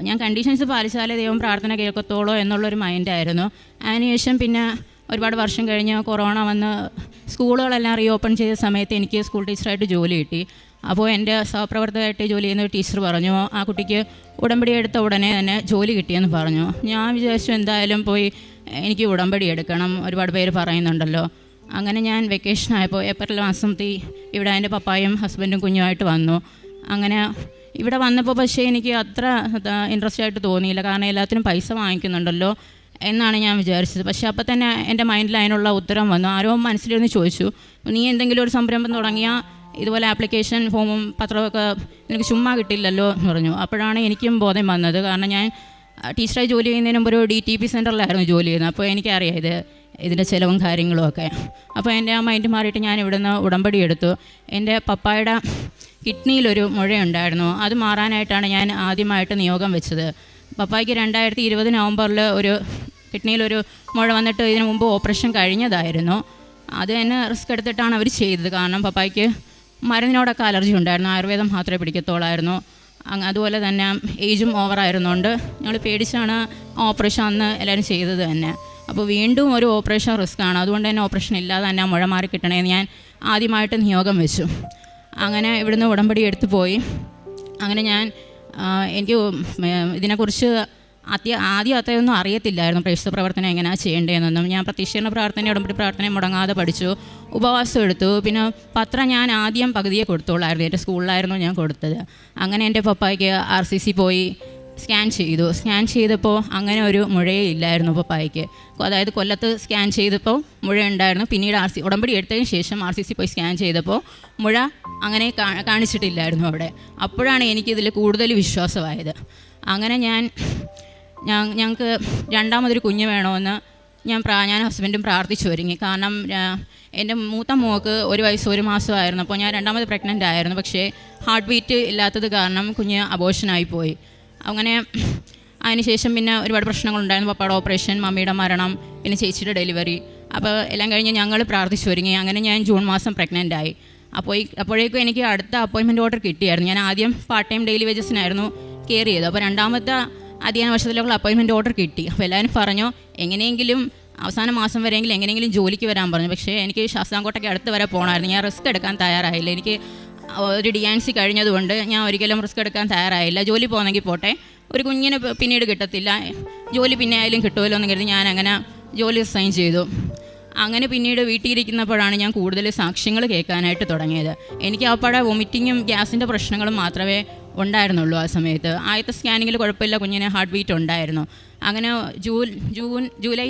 [SPEAKER 4] ഞാൻ കണ്ടീഷൻസ് പാലിച്ചാലേ ദൈവം പ്രാർത്ഥന കേൾക്കത്തോളോ എന്നുള്ളൊരു മൈൻഡായിരുന്നു. അതിനുശേഷം പിന്നെ ഒരുപാട് വർഷം കഴിഞ്ഞ് കൊറോണ വന്ന് സ്കൂളുകളെല്ലാം റീഓപ്പൺ ചെയ്ത സമയത്ത് എനിക്ക് സ്കൂൾ ടീച്ചറായിട്ട് ജോലി കിട്ടി. അപ്പോൾ എൻ്റെ സഹപ്രവർത്തകരായിട്ട് ജോലി ചെയ്യുന്ന ഒരു ടീച്ചർ പറഞ്ഞു, ആ കുട്ടിക്ക് ഉടമ്പടി എടുത്ത ഉടനെ തന്നെ ജോലി കിട്ടിയെന്ന് പറഞ്ഞു. ഞാൻ വിചാരിച്ചു എന്തായാലും പോയി എനിക്ക് ഉടമ്പടി എടുക്കണം, ഒരുപാട് പേര് പറയുന്നുണ്ടല്ലോ. അങ്ങനെ ഞാൻ വെക്കേഷനായപ്പോൾ ഏപ്രിൽ മാസത്തിൽ ഇവിടെ എൻ്റെ പപ്പായും ഹസ്ബൻഡും കുഞ്ഞുമായിട്ട് വന്നു. അങ്ങനെ ഇവിടെ വന്നപ്പോൾ പക്ഷേ എനിക്ക് അത്ര ഇൻട്രസ്റ്റ് ആയിട്ട് തോന്നിയില്ല, കാരണം എല്ലാത്തിനും പൈസ വാങ്ങിക്കുന്നുണ്ടല്ലോ എന്നാണ് ഞാൻ വിചാരിച്ചത്. പക്ഷേ അപ്പം തന്നെ എൻ്റെ മൈൻഡിൽ അതിനുള്ള ഉത്തരം വന്നു. ആരോ മനസ്സിലിരുന്ന് ചോദിച്ചു, നീ എന്തെങ്കിലും ഒരു സംരംഭം തുടങ്ങിയാൽ ഇതുപോലെ ആപ്ലിക്കേഷൻ ഫോമും പത്രമൊക്കെ നിനക്ക് ചുമ്മാ കിട്ടില്ലല്ലോ എന്ന് പറഞ്ഞു. അപ്പോഴാണ് എനിക്കും ബോധം വന്നത്. കാരണം ഞാൻ ടീച്ചറായി ജോലി ചെയ്യുന്നതിന് മുമ്പ് ഒരു DTP സെൻറ്ററിലായിരുന്നു ജോലി ചെയ്യുന്നത്. അപ്പോൾ എനിക്കറിയാം ഇതിൻ്റെ ചിലവും കാര്യങ്ങളും ഒക്കെ. അപ്പോൾ എൻ്റെ ആ മൈൻഡ് മാറിയിട്ട് ഞാൻ ഇവിടുന്ന് ഉടമ്പടി എടുത്തു. എൻ്റെ പപ്പായുടെ കിഡ്നിയിലൊരു മുഴയുണ്ടായിരുന്നു. അത് മാറാനായിട്ടാണ് ഞാൻ ആദ്യമായിട്ട് നിയോഗം വെച്ചത്. പപ്പായ്ക്ക് 2020 നവംബറിൽ ഒരു കിഡ്നിയിലൊരു മുഴ വന്നിട്ട് ഇതിനു മുമ്പ് ഓപ്പറേഷൻ കഴിഞ്ഞതായിരുന്നു. അത് തന്നെ റിസ്ക് എടുത്തിട്ടാണ് അവർ ചെയ്തത്. കാരണം പപ്പായ്ക്ക് മരുന്നിനോടൊക്കെ അലർജി ഉണ്ടായിരുന്നു, ആയുർവേദം മാത്രമേ പിടിക്കത്തുള്ളായിരുന്നു. അതുപോലെ തന്നെ ഏജും ഓവറായിരുന്നുകൊണ്ട് ഞങ്ങൾ പേടിച്ചാണ് ഓപ്പറേഷൻ അന്ന് എല്ലാവരും ചെയ്തത് തന്നെ. അപ്പോൾ വീണ്ടും ഒരു ഓപ്പറേഷൻ റിസ്ക്കാണ്. അതുകൊണ്ട് തന്നെ ഓപ്പറേഷൻ ഇല്ലാതെ തന്നെ മുഴ മാറി കിട്ടണമെന്ന് ഞാൻ ആദ്യമായിട്ട് നിയോഗം വെച്ചു. അങ്ങനെ ഇവിടുന്ന് ഉടമ്പടി എടുത്തു പോയി. അങ്ങനെ എനിക്ക് ഇതിനെക്കുറിച്ച് ആദ്യം അത്രയൊന്നും അറിയത്തില്ലായിരുന്നു, പ്രേക്ഷിത പ്രവർത്തനം എങ്ങനെയാണ് ചെയ്യേണ്ടതെന്നൊന്നും. ഞാൻ പ്രത്യക്ഷീകരണ പ്രാർത്ഥന, ഉടമ്പടി പ്രാർത്ഥന മുടങ്ങാതെ പഠിച്ചു, ഉപവാസം എടുത്തു. പിന്നെ പത്രം ഞാൻ ആദ്യം പകുതിയെ കൊടുത്തോളായിരുന്നു, എൻ്റെ സ്കൂളിലായിരുന്നു ഞാൻ കൊടുത്തത്. അങ്ങനെ എൻ്റെ പപ്പായ്ക്ക് RCC പോയി സ്കാൻ ചെയ്തപ്പോൾ അങ്ങനെ ഒരു മുഴയേ ഇല്ലായിരുന്നു പപ്പായ്ക്ക്. അതായത് കൊല്ലത്ത് സ്കാൻ ചെയ്തപ്പോൾ മുഴ ഉണ്ടായിരുന്നു. പിന്നീട് ഉടമ്പടി എടുത്തതിന് ശേഷം RCC പോയി സ്കാൻ ചെയ്തപ്പോൾ മുഴ അങ്ങനെ കാണിച്ചിട്ടില്ലായിരുന്നു അവിടെ. അപ്പോഴാണ് എനിക്കിതിൽ കൂടുതൽ വിശ്വാസമായത്. അങ്ങനെ ഞങ്ങൾക്ക് രണ്ടാമതൊരു കുഞ്ഞ് വേണമെന്ന് ഞാൻ ഹസ്ബൻഡും പ്രാർത്ഥിച്ചു ഒരുങ്ങി. കാരണം എൻ്റെ മൂത്ത മോൾക്ക് 1 വയസ്സ് 1 മാസമായിരുന്നു. അപ്പോൾ ഞാൻ രണ്ടാമത് പ്രഗ്നൻ്റ് ആയിരുന്നു. പക്ഷേ ഹാർട്ട് ബീറ്റ് ഇല്ലാത്തത് കാരണം കുഞ്ഞ് അബോർഷനായിപ്പോയി. അങ്ങനെ അതിനുശേഷം പിന്നെ ഒരുപാട് പ്രശ്നങ്ങളുണ്ടായിരുന്നു. പപ്പയുടെ ഓപ്പറേഷൻ, മമ്മിയുടെ മരണം, പിന്നെ ചേച്ചിയുടെ ഡെലിവറി. അപ്പോൾ എല്ലാം കഴിഞ്ഞ് ഞങ്ങൾ പ്രാർത്ഥിച്ചു ഒരുങ്ങി. അങ്ങനെ ഞാൻ ജൂൺ മാസം പ്രഗ്നൻ്റായി. അപ്പോഴേക്കും എനിക്ക് അടുത്ത അപ്പോയിൻമെൻറ്റ് ഓർഡർ കിട്ടിയായിരുന്നു. ഞാൻ ആദ്യം പാർട്ട് ടൈം ഡെയിലി വേജസിനായിരുന്നു കെയർ ചെയ്തത്. അപ്പോൾ രണ്ടാമത്തെ അധ്യയന വർഷത്തിലുള്ള അപ്പോയിൻമെൻറ്റ് ഓർഡർ കിട്ടി. അപ്പോൾ എല്ലാവരും പറഞ്ഞു എങ്ങനെയെങ്കിലും അവസാന മാസം വരെയെങ്കിലും എങ്ങനെയെങ്കിലും ജോലിക്ക് വരാൻ പറഞ്ഞു. പക്ഷേ എനിക്ക് ശാസ്താംകോട്ടയ്ക്ക് അടുത്ത് വരെ പോകണമായിരുന്നു. ഞാൻ റിസ്ക് എടുക്കാൻ തയ്യാറായില്ല. എനിക്ക് ഒരു DNC കഴിഞ്ഞതുകൊണ്ട് ഞാൻ ഒരിക്കലും റിസ്ക് എടുക്കാൻ തയ്യാറായില്ല. ജോലി പോകുന്നെങ്കിൽ പോട്ടെ, ഒരു കുഞ്ഞിന് പിന്നീട് കിട്ടത്തില്ല, ജോലി പിന്നെ ആയാലും കിട്ടുമല്ലോ എന്ന് കരുതി ഞാൻ അങ്ങനെ ജോലി റിസൈൻ ചെയ്തു. അങ്ങനെ പിന്നീട് വീട്ടിലിരിക്കുന്നപ്പോഴാണ് ഞാൻ കൂടുതൽ സാക്ഷ്യങ്ങൾ കേൾക്കാനായിട്ട് തുടങ്ങിയത്. എനിക്ക് അപ്പോഴെ വൊമിറ്റിങ്ങും ഗ്യാസിൻ്റെ പ്രശ്നങ്ങളും മാത്രമേ ഉണ്ടായിരുന്നുള്ളൂ ആ സമയത്ത്. ആദ്യത്തെ സ്കാനിങ്ങിൽ കുഴപ്പമില്ല, കുഞ്ഞിന് ഹാർട്ട് ബീറ്റ് ഉണ്ടായിരുന്നു. അങ്ങനെ ജൂലൈ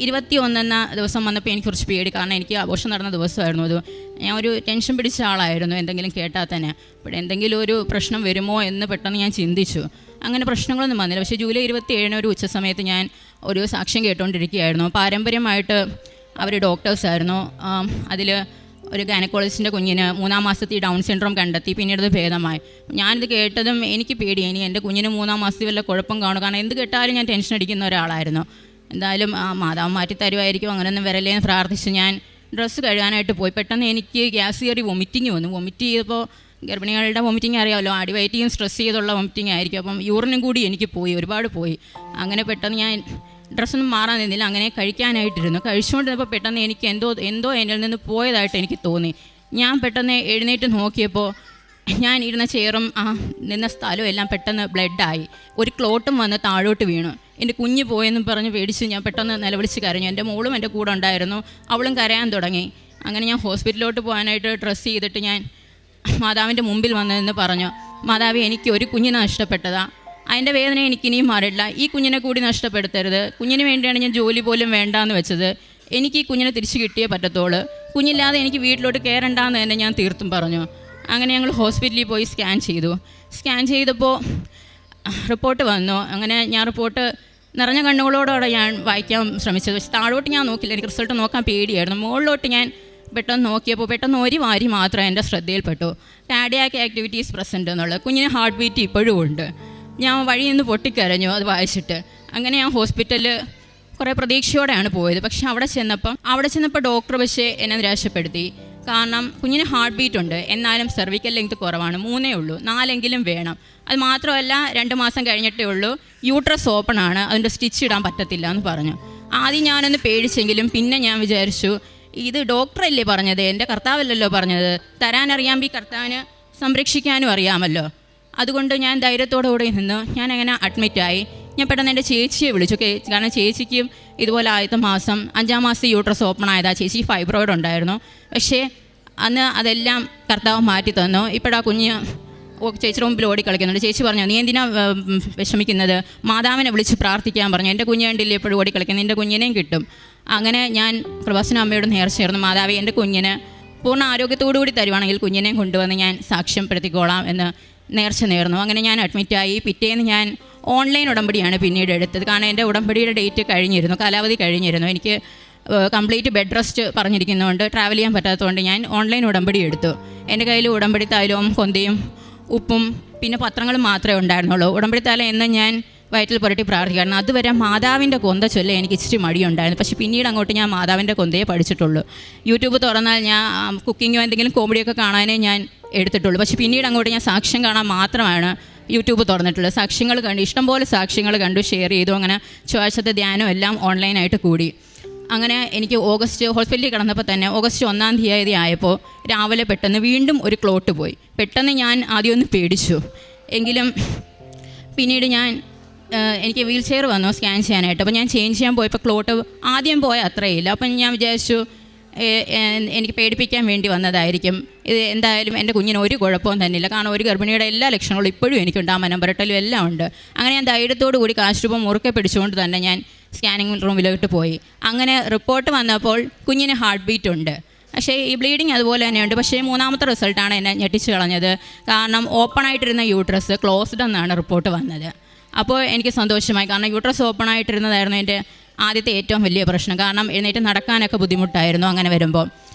[SPEAKER 4] 21 ദിവസം വന്നപ്പോൾ എനിക്ക് കുറച്ച് പേടി, കാരണം എനിക്ക് ആഘോഷം നടന്ന ദിവസമായിരുന്നു അത്. ഞാൻ ഒരു ടെൻഷൻ പിടിച്ച ആളായിരുന്നു, എന്തെങ്കിലും കേട്ടാൽ തന്നെ അപ്പോൾ എന്തെങ്കിലും ഒരു പ്രശ്നം വരുമോ എന്ന് പെട്ടെന്ന് ഞാൻ ചിന്തിച്ചു. അങ്ങനെ പ്രശ്നങ്ങളൊന്നും വന്നില്ല. പക്ഷേ ജൂലൈ 27 ഒരു ഉച്ച സമയത്ത് ഞാൻ ഒരു സാക്ഷ്യം കേട്ടുകൊണ്ടിരിക്കുകയായിരുന്നു. പാരമ്പര്യമായിട്ട് അവർ ഡോക്ടേഴ്സായിരുന്നു. അതിൽ ഒരു ഗൈനക്കോളജിസ്റ്റിൻ്റെ കുഞ്ഞിന് 3-ാം മാസത്തിൽ ഡൗൺ സിൻഡ്രോം കണ്ടെത്തി, പിന്നീട് അത് ഭേദമായി. ഞാനിത് കേട്ടതും എനിക്ക് പേടിയായി, ഇനി എൻ്റെ കുഞ്ഞിന് 3-ാം മാസത്തിൽ വല്ല കുഴപ്പം കാണും, കാരണം എന്ത് കേട്ടാലും ഞാൻ ടെൻഷൻ അടിക്കുന്ന ഒരാളായിരുന്നു. എന്തായാലും മാതാവ് മാറ്റി തരുമായിരിക്കും, അങ്ങനെയൊന്നും വരല്ലേന്ന് പ്രാർത്ഥിച്ച് ഞാൻ ഡ്രസ്സ് കഴുകാനായിട്ട് പോയി. പെട്ടെന്ന് എനിക്ക് ഗ്യാസ് കയറി വൊമിറ്റിങ് വന്നു. വൊമിറ്റ് ചെയ്തപ്പോൾ ഗർഭിണികളുടെ വൊമിറ്റിങ് അറിയാമല്ലോ, അടിവയറ്റിയും സ്ട്രെസ് ചെയ്തുള്ള വൊമിറ്റിങ് ആയിരിക്കും. അപ്പം യൂറിനും കൂടി എനിക്ക് പോയി, ഒരുപാട് പോയി. അങ്ങനെ പെട്ടെന്ന് ഞാൻ ഡ്രസ്സൊന്നും മാറാൻ നിന്നില്ല, അങ്ങനെ കഴിക്കാനായിട്ടിരുന്നു. കഴിച്ചുകൊണ്ടിരുന്നപ്പോൾ പെട്ടെന്ന് എനിക്ക് എന്തോ എന്നിൽ നിന്ന് പോയതായിട്ട് എനിക്ക് തോന്നി. ഞാൻ പെട്ടെന്ന് എഴുന്നേറ്റ് നോക്കിയപ്പോൾ ഞാൻ ഇരുന്ന ചെയറും നിന്ന സ്ഥലവും എല്ലാം പെട്ടെന്ന് ബ്ലഡായി. ഒരു ക്ലോട്ടും വന്ന് താഴോട്ട് വീണു. എൻ്റെ കുഞ്ഞ് പോയെന്നും പറഞ്ഞ് പേടിച്ച് ഞാൻ പെട്ടെന്ന് നിലവിളിച്ച് കരഞ്ഞു. എൻ്റെ മോളും എൻ്റെ കൂടെ ഉണ്ടായിരുന്നു, അവളും കരയാൻ തുടങ്ങി. അങ്ങനെ ഞാൻ ഹോസ്പിറ്റലിലോട്ട് പോകാനായിട്ട് ഡ്രസ്സ് ചെയ്തിട്ട് ഞാൻ മാതാവിൻ്റെ മുമ്പിൽ വന്നതെന്ന് പറഞ്ഞു, മാതാവേ, എനിക്ക് ഒരു കുഞ്ഞിനെ നഷ്ടപ്പെട്ടതാണ്, അതിൻ്റെ വേദന എനിക്കിനിയും മാറില്ല, ഈ കുഞ്ഞിനെ കൂടി നഷ്ടപ്പെടുത്തരുത്. കുഞ്ഞിന് വേണ്ടിയാണ് ഞാൻ ജോലി പോലും വേണ്ടാന്ന് വെച്ചത്, എനിക്ക് ഈ കുഞ്ഞിനെ തിരിച്ച് കിട്ടിയേ പറ്റത്തുള്ളൂ, കുഞ്ഞില്ലാതെ എനിക്ക് വീട്ടിലോട്ട് കയറണ്ടെന്ന് തന്നെ ഞാൻ തീർത്തും പറഞ്ഞു. അങ്ങനെ ഞങ്ങൾ ഹോസ്പിറ്റലിൽ പോയി സ്കാൻ ചെയ്തപ്പോൾ റിപ്പോർട്ട് വന്നു. അങ്ങനെ ഞാൻ റിപ്പോർട്ട് നിറഞ്ഞ കണ്ണുകളോടെ ഞാൻ വായിക്കാൻ ശ്രമിച്ചത്. പക്ഷെ താഴോട്ട് ഞാൻ നോക്കില്ല, എനിക്ക് റിസൾട്ട് നോക്കാൻ പേടിയായിരുന്നു. മുകളിലോട്ട് ഞാൻ പെട്ടെന്ന് നോക്കിയപ്പോൾ പെട്ടെന്ന് ഒരു വാരി മാത്രം എൻ്റെ ശ്രദ്ധയിൽപ്പെട്ടു, കാർഡിയാക് ആക്ടിവിറ്റീസ് പ്രസൻറ്റ് എന്നുള്ളത്. കുഞ്ഞിന് ഹാർട്ട് ബീറ്റ് ഇപ്പോഴും ഉണ്ട്. ഞാൻ വഴിയിൽ നിന്ന് പൊട്ടിക്കരഞ്ഞു അത് വായിച്ചിട്ട്. അങ്ങനെ ഞാൻ ഹോസ്പിറ്റലിൽ കുറേ പ്രതീക്ഷയോടെയാണ് പോയത്. പക്ഷെ അവിടെ ചെന്നപ്പോൾ ഡോക്ടർ പക്ഷേ എന്നെ നിരാശപ്പെടുത്തി. കാരണം കുഞ്ഞിന് ഹാർട്ട് ബീറ്റ് ഉണ്ട്, എന്നാലും സെർവിക്കൽ ലെങ്ത് കുറവാണ്, 3 ഉള്ളൂ, 4 വേണം. അത് മാത്രമല്ല 2 മാസം കഴിഞ്ഞിട്ടേ ഉള്ളൂ, യൂട്രസ് ഓപ്പൺ ആണ്, അതിൻ്റെ സ്റ്റിച്ച് ഇടാൻ പറ്റത്തില്ല എന്ന് പറഞ്ഞു. ആദ്യം ഞാനൊന്ന് പേടിച്ചെങ്കിലും പിന്നെ ഞാൻ വിചാരിച്ചു, ഇത് ഡോക്ടറല്ലേ പറഞ്ഞത്, എൻ്റെ കർത്താവല്ലല്ലോ പറഞ്ഞത്, തരാനറിയാമെങ്കിൽ കർത്താവിന് സംരക്ഷിക്കാനും അറിയാമല്ലോ. അതുകൊണ്ട് ഞാൻ ധൈര്യത്തോടുകൂടി നിന്ന് ഞാൻ അങ്ങനെ അഡ്മിറ്റായി. ഞാൻ പെട്ടെന്ന് എൻ്റെ ചേച്ചിയെ വിളിച്ചു, കാരണം ചേച്ചിക്കും ഇതുപോലെ ആദ്യത്തെ മാസം 5-ാം മാസം യൂട്രസ് ഓപ്പൺ ആയതാ. ചേച്ചി ഫൈബ്രോയിഡ് ഉണ്ടായിരുന്നു, പക്ഷേ അന്ന് അതെല്ലാം കർത്താവ് മാറ്റി തന്നു. ഇപ്പോഴാ കുഞ്ഞ് ചേച്ചിയുടെ മുമ്പിൽ ഓടിക്കളിക്കുന്നുണ്ട്. ചേച്ചി പറഞ്ഞു, നീ എന്തിനാ വിഷമിക്കുന്നത്, മാതാവിനെ വിളിച്ച് പ്രാർത്ഥിക്കാൻ പറഞ്ഞു, എൻ്റെ കുഞ്ഞ് കണ്ടില്ലേ എപ്പോഴും ഓടിക്കളിക്കുന്നത്, എൻ്റെ കുഞ്ഞിനെയും കിട്ടും. അങ്ങനെ ഞാൻ കൃപാസന അമ്മയോട് നേർച്ചയായിരുന്നു, മാതാവേ, എൻ്റെ കുഞ്ഞിന് പൂർണ്ണ ആരോഗ്യത്തോടു കൂടി തരുവാണെങ്കിൽ കുഞ്ഞിനെയും കൊണ്ടുവന്ന് ഞാൻ സാക്ഷ്യപ്പെടുത്തിക്കോളാം എന്ന് നേർച്ച നേർന്നു. അങ്ങനെ ഞാൻ അഡ്മിറ്റായി. പിറ്റേന്ന് ഞാൻ ഓൺലൈൻ ഉടമ്പടിയാണ് പിന്നീട് എടുത്തത്, കാരണം എൻ്റെ ഉടമ്പടിയുടെ ഡേറ്റ് കഴിഞ്ഞിരുന്നു, കാലാവധി കഴിഞ്ഞിരുന്നു. എനിക്ക് കംപ്ലീറ്റ് ബെഡ് റെസ്റ്റ് പറഞ്ഞിരിക്കുന്നതുകൊണ്ട് ട്രാവൽ ചെയ്യാൻ പറ്റാത്തതുകൊണ്ട് ഞാൻ ഓൺലൈൻ ഉടമ്പടി എടുത്തു. എൻ്റെ കയ്യിൽ ഉടമ്പടി തൈലവും കൊന്തയും ഉപ്പും പിന്നെ പത്രങ്ങളും മാത്രമേ ഉണ്ടായിരുന്നുള്ളൂ. ഉടമ്പടി തൈലം എന്നും ഞാൻ വയറ്റിൽ പുരട്ടി പ്രാർത്ഥിക്കായിരുന്നു. അതുവരെ മാതാവിൻ്റെ കൊന്ത ചൊല്ല എനിക്ക് ഇച്ചിരി മടിയുണ്ടായിരുന്നു. പക്ഷേ പിന്നീട് അങ്ങോട്ട് ഞാൻ മാതാവിൻ്റെ കൊന്തയെ പഠിച്ചിട്ടുള്ളൂ. യൂട്യൂബ് തുറന്നാൽ ഞാൻ കുക്കിങ്ങോ എന്തെങ്കിലും കോമഡിയൊക്കെ കാണാനേ ഞാൻ എടുത്തിട്ടുള്ളൂ. പക്ഷേ പിന്നീട് അങ്ങോട്ട് ഞാൻ സാക്ഷ്യം കാണാൻ മാത്രമാണ് യൂട്യൂബ് തുറന്നിട്ടുള്ളത്. സാക്ഷ്യങ്ങൾ കണ്ടു, ഇഷ്ടംപോലെ സാക്ഷ്യങ്ങൾ കണ്ടു, ഷെയർ ചെയ്തു. അങ്ങനെ ചൊവ്വാഴ്ചത്തെ ധ്യാനം എല്ലാം ഓൺലൈനായിട്ട് കൂടി. അങ്ങനെ എനിക്ക് ഹോസ്പിറ്റലിൽ കിടന്നപ്പോൾ തന്നെ ഓഗസ്റ്റ് 1-ാം തീയതി ആയപ്പോൾ രാവിലെ പെട്ടെന്ന് വീണ്ടും ഒരു ക്ലോട്ട് പോയി. പെട്ടെന്ന് ഞാൻ ആദ്യം ഒന്ന് പേടിച്ചു. എങ്കിലും പിന്നീട് എനിക്ക് വീൽ ചെയർ വന്നു സ്കാൻ ചെയ്യാനായിട്ട്. അപ്പോൾ ഞാൻ ചേഞ്ച് ചെയ്യാൻ പോയപ്പോൾ ക്ലോട്ട് ആദ്യം പോയ അത്രയില്ല. അപ്പം ഞാൻ വിചാരിച്ചു എനിക്ക് പേടിപ്പിക്കാൻ വേണ്ടി വന്നതായിരിക്കും, ഇത് എന്തായാലും എൻ്റെ കുഞ്ഞിന് ഒരു കുഴപ്പവും തന്നെയില്ല, കാരണം ഒരു ഗർഭിണിയുടെ എല്ലാ ലക്ഷണങ്ങളും ഇപ്പോഴും എനിക്കുണ്ട്, ആ മനംപുരട്ടലും എല്ലാം ഉണ്ട്. അങ്ങനെ ഞാൻ ധൈര്യത്തോടു കൂടി കാശ് രൂപ മുറുക്കെ പിടിച്ചുകൊണ്ട് തന്നെ ഞാൻ സ്കാനിങ് റൂമിലോട്ട് പോയി. അങ്ങനെ റിപ്പോർട്ട് വന്നപ്പോൾ കുഞ്ഞിന് ഹാർട്ട് ബീറ്റ് ഉണ്ട്, പക്ഷേ ഈ ബ്ലീഡിങ് അതുപോലെ തന്നെയുണ്ട്. പക്ഷേ 3-ാമത്തെ റിസൾട്ടാണ് എന്നെ ഞെട്ടിച്ച് കളഞ്ഞത്. കാരണം ഓപ്പണായിട്ടിരുന്ന യൂട്രസ് ക്ലോസ്ഡ് എന്നാണ് റിപ്പോർട്ട് വന്നത്. അപ്പോൾ എനിക്ക് സന്തോഷമായി, കാരണം യൂട്രസ് ഓപ്പൺ ആയിട്ടിരുന്നതായിരുന്നു എൻ്റെ ആദ്യത്തെ ഏറ്റവും വലിയ പ്രശ്നം. കാരണം എഴുന്നേറ്റ് നടക്കാനൊക്കെ ബുദ്ധിമുട്ടായിരുന്നു അങ്ങനെ വരുമ്പോൾ.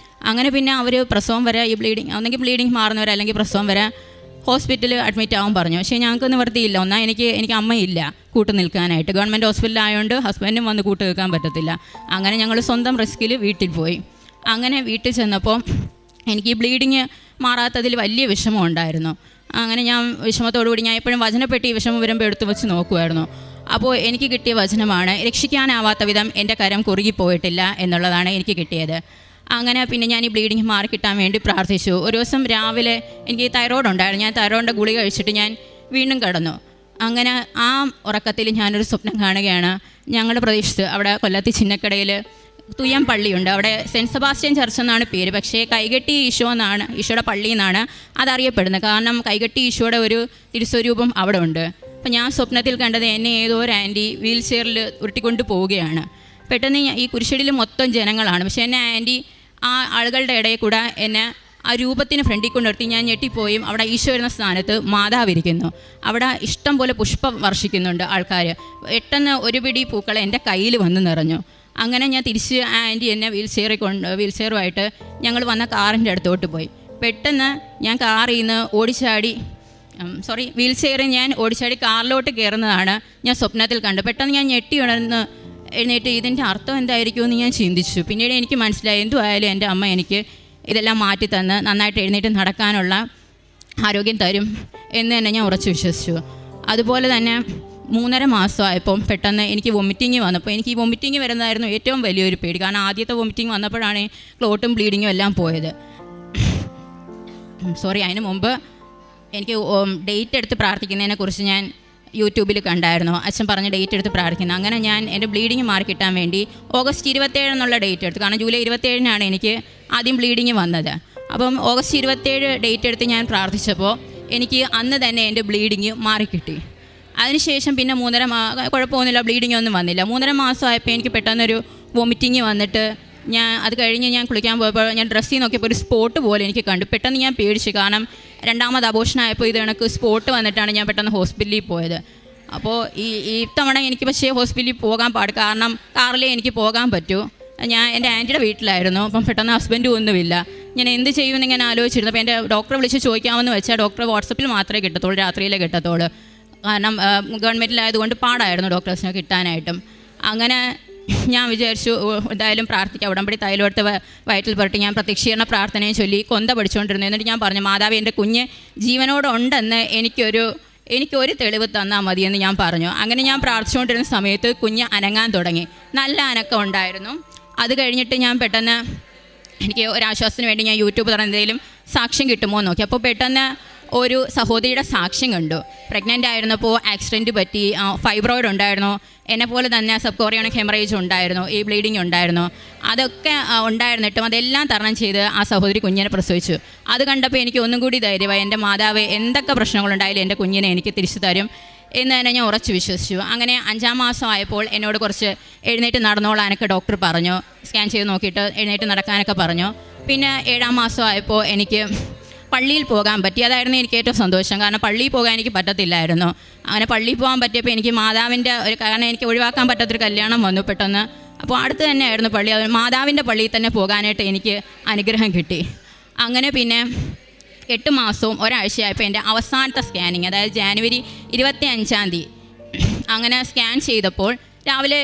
[SPEAKER 4] അങ്ങനെ പിന്നെ അവർ പ്രസവം വരെ ഈ ഒന്നെങ്കിൽ ബ്ലീഡിങ് മാറുന്നവരെ അല്ലെങ്കിൽ പ്രസവം വരെ ഹോസ്പിറ്റലിൽ അഡ്മിറ്റ് ആവാൻ പറഞ്ഞു. പക്ഷേ ഞങ്ങൾക്ക് നിവർത്തിയില്ല. എനിക്ക് അമ്മയില്ല കൂട്ടു നിൽക്കാനായിട്ട്. ഗവൺമെൻറ് ഹോസ്പിറ്റലായതുകൊണ്ട് ഹസ്ബൻഡും വന്ന് കൂട്ട് നിൽക്കാൻ പറ്റത്തില്ല. അങ്ങനെ ഞങ്ങൾ സ്വന്തം റിസ്കിൽ വീട്ടിൽ പോയി. അങ്ങനെ വീട്ടിൽ ചെന്നപ്പോൾ എനിക്ക് ഈ ബ്ലീഡിങ് മാറാത്തതിൽ വലിയ വിഷമം ഉണ്ടായിരുന്നു. അങ്ങനെ ഞാൻ വിഷമത്തോടുകൂടി ഞാൻ എപ്പോഴും വചനപ്പെട്ടി വിഷമം വരുമ്പോൾ എടുത്തു വെച്ച് നോക്കുമായിരുന്നു. അപ്പോൾ എനിക്ക് കിട്ടിയ വചനമാണ്, രക്ഷിക്കാനാവാത്ത വിധം എൻ്റെ കരം കുറുകിപ്പോയിട്ടില്ല എന്നുള്ളതാണ് എനിക്ക് കിട്ടിയത്. അങ്ങനെ പിന്നെ ഞാൻ ഈ ബ്ലീഡിങ് മാറി കിട്ടാൻ വേണ്ടി പ്രാർത്ഥിച്ചു. ഒരു ദിവസം രാവിലെ എനിക്ക് തൈറോയ്ഡ് ഉണ്ടായിരുന്നു. ഞാൻ തൈറോയിഡിൻ്റെ ഗുളിക കഴിച്ചിട്ട് ഞാൻ വീണ്ടും കിടന്നു. അങ്ങനെ ആ ഉറക്കത്തിൽ ഞാനൊരു സ്വപ്നം കാണുകയാണ്. ഞങ്ങളുടെ പ്രദേശത്ത് അവിടെ കൊല്ലത്ത് ചിന്നക്കടയിൽ തുയ്യം പള്ളിയുണ്ട്. അവിടെ സെൻറ്റ് സെബാസ്റ്റ്യൻ ചർച്ച് എന്നാണ് പേര്. പക്ഷേ കൈകെട്ടി ഈശോ എന്നാണ്, ഈശോയുടെ പള്ളി എന്നാണ് അതറിയപ്പെടുന്നത്. കാരണം കൈകെട്ടി ഈശോയുടെ ഒരു തിരുസ്വരൂപം അവിടെ ഉണ്ട്. അപ്പം ഞാൻ സ്വപ്നത്തിൽ കണ്ടത് എന്നെ ഏതോ ഒരു ആൻറ്റി വീൽ ചെയറിൽ ഉരുട്ടിക്കൊണ്ട് പോവുകയാണ്. പെട്ടെന്ന് ഈ കുരിശടിയിൽ മൊത്തം ജനങ്ങളാണ്. പക്ഷേ എന്നെ ആൻറ്റി ആ ആളുകളുടെ ഇടയിൽ കൂടെ എന്നെ ആ രൂപത്തിന് ഫ്രണ്ടിൽ കൊണ്ട് നിർത്തി. ഞാൻ ഞെട്ടിപ്പോയും അവിടെ ഈശോ വരുന്ന സ്ഥാനത്ത് മാതാവിരിക്കുന്നു. അവിടെ ഇഷ്ടം പോലെ പുഷ്പം വർഷിക്കുന്നുണ്ട് ആൾക്കാർ. പെട്ടെന്ന് ഒരു പിടി പൂക്കൾ എൻ്റെ കയ്യിൽ വന്ന് നിറഞ്ഞു. അങ്ങനെ ഞാൻ തിരിച്ച് ആ ആൻറ്റി എന്നെ വീൽ ചെയറുമായിട്ട് ഞങ്ങൾ വന്ന കാറിൻ്റെ അടുത്തോട്ട് പോയി. പെട്ടെന്ന് ഞാൻ കാറിൽ നിന്ന് വീൽ ചെയറിൽ ഞാൻ ഓടിച്ചാടി കാറിലോട്ട് കയറുന്നതാണ് ഞാൻ സ്വപ്നത്തിൽ കണ്ടത്. പെട്ടെന്ന് ഞാൻ ഞെട്ടി ഉണർന്ന് എഴുന്നേറ്റ് ഇതിൻ്റെ അർത്ഥം എന്തായിരിക്കുമെന്ന് ഞാൻ ചിന്തിച്ചു. പിന്നീട് എനിക്ക് മനസ്സിലായി എന്തുമായാലും എൻ്റെ അമ്മ എനിക്ക് ഇതെല്ലാം മാറ്റി തന്ന് നന്നായിട്ട് എഴുന്നേറ്റ് നടക്കാനുള്ള ആരോഗ്യം തരും എന്ന് തന്നെ ഞാൻ ഉറച്ചു വിശ്വസിച്ചു. അതുപോലെ തന്നെ 3.5 മാസമായപ്പം പെട്ടെന്ന് എനിക്ക് വൊമിറ്റിങ് വന്നപ്പോൾ എനിക്ക് ഈ വൊമിറ്റിങ് വരുന്നതായിരുന്നു ഏറ്റവും വലിയൊരു പേടി. കാരണം ആദ്യത്തെ വൊമിറ്റിങ് വന്നപ്പോഴാണ് ക്ലോട്ടും ബ്ലീഡിങ്ങും എല്ലാം പോയത്. അതിന് മുമ്പ് എനിക്ക് ഡേറ്റ് എടുത്ത് പ്രാർത്ഥിക്കുന്നതിനെക്കുറിച്ച് ഞാൻ യൂട്യൂബിൽ കണ്ടായിരുന്നു. അച്ഛൻ പറഞ്ഞ ഡേറ്റ് എടുത്ത് പ്രാർത്ഥിക്കുന്നത്. അങ്ങനെ ഞാൻ എൻ്റെ ബ്ലീഡിങ് മാറി കിട്ടാൻ വേണ്ടി ഓഗസ്റ്റ് 27 എന്നുള്ള ഡേറ്റ് എടുത്തു. കാരണം ജൂലൈ 27 എനിക്ക് ആദ്യം ബ്ലീഡിങ് വന്നത്. അപ്പം ഓഗസ്റ്റ് 27 ഡേറ്റ് എടുത്ത് ഞാൻ പ്രാർത്ഥിച്ചപ്പോൾ എനിക്ക് അന്ന് തന്നെ എൻ്റെ ബ്ലീഡിങ് മാറിക്കിട്ടി. അതിനുശേഷം പിന്നെ 3.5 കുഴപ്പമൊന്നുമില്ല, ബ്ലീഡിങ് ഒന്നും വന്നില്ല. 3.5 മാസമായപ്പോൾ എനിക്ക് പെട്ടെന്നൊരു വൊമിറ്റിങ് വന്നിട്ട് അത് കഴിഞ്ഞ് ഞാൻ കുളിക്കാൻ പോയപ്പോൾ ഞാൻ ഡ്രസ്സിൽ നോക്കിയപ്പോൾ ഒരു സ്പോട്ട് പോലെ എനിക്ക് കണ്ടു. പെട്ടെന്ന് ഞാൻ പേടിച്ചു. കാരണം 2ാമത് അബോഷനായപ്പോൾ ഇത് കണക്ക് സ്പോട്ട് വന്നിട്ടാണ് ഞാൻ പെട്ടെന്ന് ഹോസ്പിറ്റലിൽ പോയത്. അപ്പോൾ ഈ തവണ എനിക്ക് പക്ഷേ ഹോസ്പിറ്റലിൽ പോകാൻ കാരണം കാറിലേ എനിക്ക് പോകാൻ പറ്റൂ. ഞാൻ എൻ്റെ ആൻറ്റിയുടെ വീട്ടിലായിരുന്നു. അപ്പം പെട്ടെന്ന് ഹസ്ബൻഡും ഒന്നുമില്ല. ഞാൻ എന്ത് ചെയ്യുമെന്ന് ഇങ്ങനെ ആലോചിച്ചിരുന്നു. അപ്പോൾ എൻ്റെ ഡോക്ടറെ വിളിച്ച് ചോദിക്കാമെന്ന് വെച്ചാൽ ഡോക്ടറെ വാട്സപ്പിൽ മാത്രമേ കിട്ടത്തുള്ളൂ, രാത്രിയിലേ കിട്ടത്തുള്ളൂ. കാരണം ഗവൺമെൻറ്റിലായതുകൊണ്ട് പാടായിരുന്നു ഡോക്ടേഴ്സിനെ കിട്ടാനായിട്ടും. അങ്ങനെ ഞാൻ വിചാരിച്ചു എന്തായാലും പ്രാർത്ഥിക്കാം. ഉടമ്പടി തൈലമെടുത്ത് വയറ്റിൽ പുരട്ടി ഞാൻ പ്രത്യക്ഷീകരണ പ്രാർത്ഥനയും ചൊല്ലി കൊന്ത പഠിച്ചുകൊണ്ടിരുന്നു. എന്നിട്ട് ഞാൻ പറഞ്ഞു, മാതാവേ എൻ്റെ കുഞ്ഞ് ജീവനോടുണ്ടെന്ന് എനിക്കൊരു തെളിവ് തന്നാൽ മതിയെന്ന് ഞാൻ പറഞ്ഞു. അങ്ങനെ ഞാൻ പ്രാർത്ഥിച്ചുകൊണ്ടിരുന്ന സമയത്ത് കുഞ്ഞ് അനങ്ങാൻ തുടങ്ങി. നല്ല അനക്കം ഉണ്ടായിരുന്നു. അത് കഴിഞ്ഞിട്ട് ഞാൻ പെട്ടെന്ന് എനിക്ക് ഒരാശ്വാസത്തിന് വേണ്ടി ഞാൻ യൂട്യൂബ് തുറന്ന് എന്തെങ്കിലും സാക്ഷ്യം കിട്ടുമോ എന്ന് നോക്കി. അപ്പോൾ പെട്ടെന്ന് ഒരു സഹോദരിയുടെ സാക്ഷ്യം കണ്ടു. പ്രഗ്നൻ്റ് ആയിരുന്നപ്പോൾ ആക്സിഡൻറ്റ് പറ്റി, ഫൈബ്രോയിഡ് ഉണ്ടായിരുന്നു, എന്നെപ്പോലെ തന്നെ സബ്കോറിയോണിക് ഹെമറേജ് ഉണ്ടായിരുന്നു, ഈ ബ്ലീഡിങ് ഉണ്ടായിരുന്നു. അതൊക്കെ ഉണ്ടായിരുന്നിട്ടും അതെല്ലാം തരണം ചെയ്ത് ആ സഹോദരി കുഞ്ഞിനെ പ്രസവിച്ചു. അത് കണ്ടപ്പോൾ എനിക്ക് ഒന്നും കൂടി ധൈര്യമായി. എൻ്റെ മാതാവ് എന്തൊക്കെ പ്രശ്നങ്ങളുണ്ടായാലും എൻ്റെ കുഞ്ഞിനെ എനിക്ക് തിരിച്ചു തരും എന്ന് തന്നെ ഞാൻ ഉറച്ചു വിശ്വസിച്ചു. അങ്ങനെ 5ാം മാസം ആയപ്പോൾ എന്നോട് കുറച്ച് എഴുന്നേറ്റ് നടന്നോളാനൊക്കെ ഡോക്ടർ പറഞ്ഞു. സ്കാൻ ചെയ്ത് നോക്കിയിട്ട് എഴുന്നേറ്റ് നടക്കാനൊക്കെ പറഞ്ഞു. പിന്നെ 7ാം മാസം ആയപ്പോൾ എനിക്ക് പള്ളിയിൽ പോകാൻ പറ്റി. അതായിരുന്നു എനിക്ക് ഏറ്റവും സന്തോഷം. കാരണം പള്ളിയിൽ പോകാൻ എനിക്ക് പറ്റത്തില്ലായിരുന്നു. അങ്ങനെ പള്ളിയിൽ പോകാൻ പറ്റിയപ്പോൾ എനിക്ക് മാതാവിൻ്റെ കാരണം എനിക്ക് ഒഴിവാക്കാൻ പറ്റാത്തൊരു കല്യാണം വന്നു പെട്ടെന്ന്. അപ്പോൾ അടുത്ത് തന്നെയായിരുന്നു പള്ളി. മാതാവിൻ്റെ പള്ളിയിൽ തന്നെ പോകാനായിട്ട് എനിക്ക് അനുഗ്രഹം കിട്ടി. അങ്ങനെ പിന്നെ 8 മാസവും ഒരാഴ്ചയായപ്പോൾ എൻ്റെ അവസാനത്തെ സ്കാനിങ്, അതായത് ജാനുവരി 25 അങ്ങനെ സ്കാൻ ചെയ്തപ്പോൾ രാവിലെ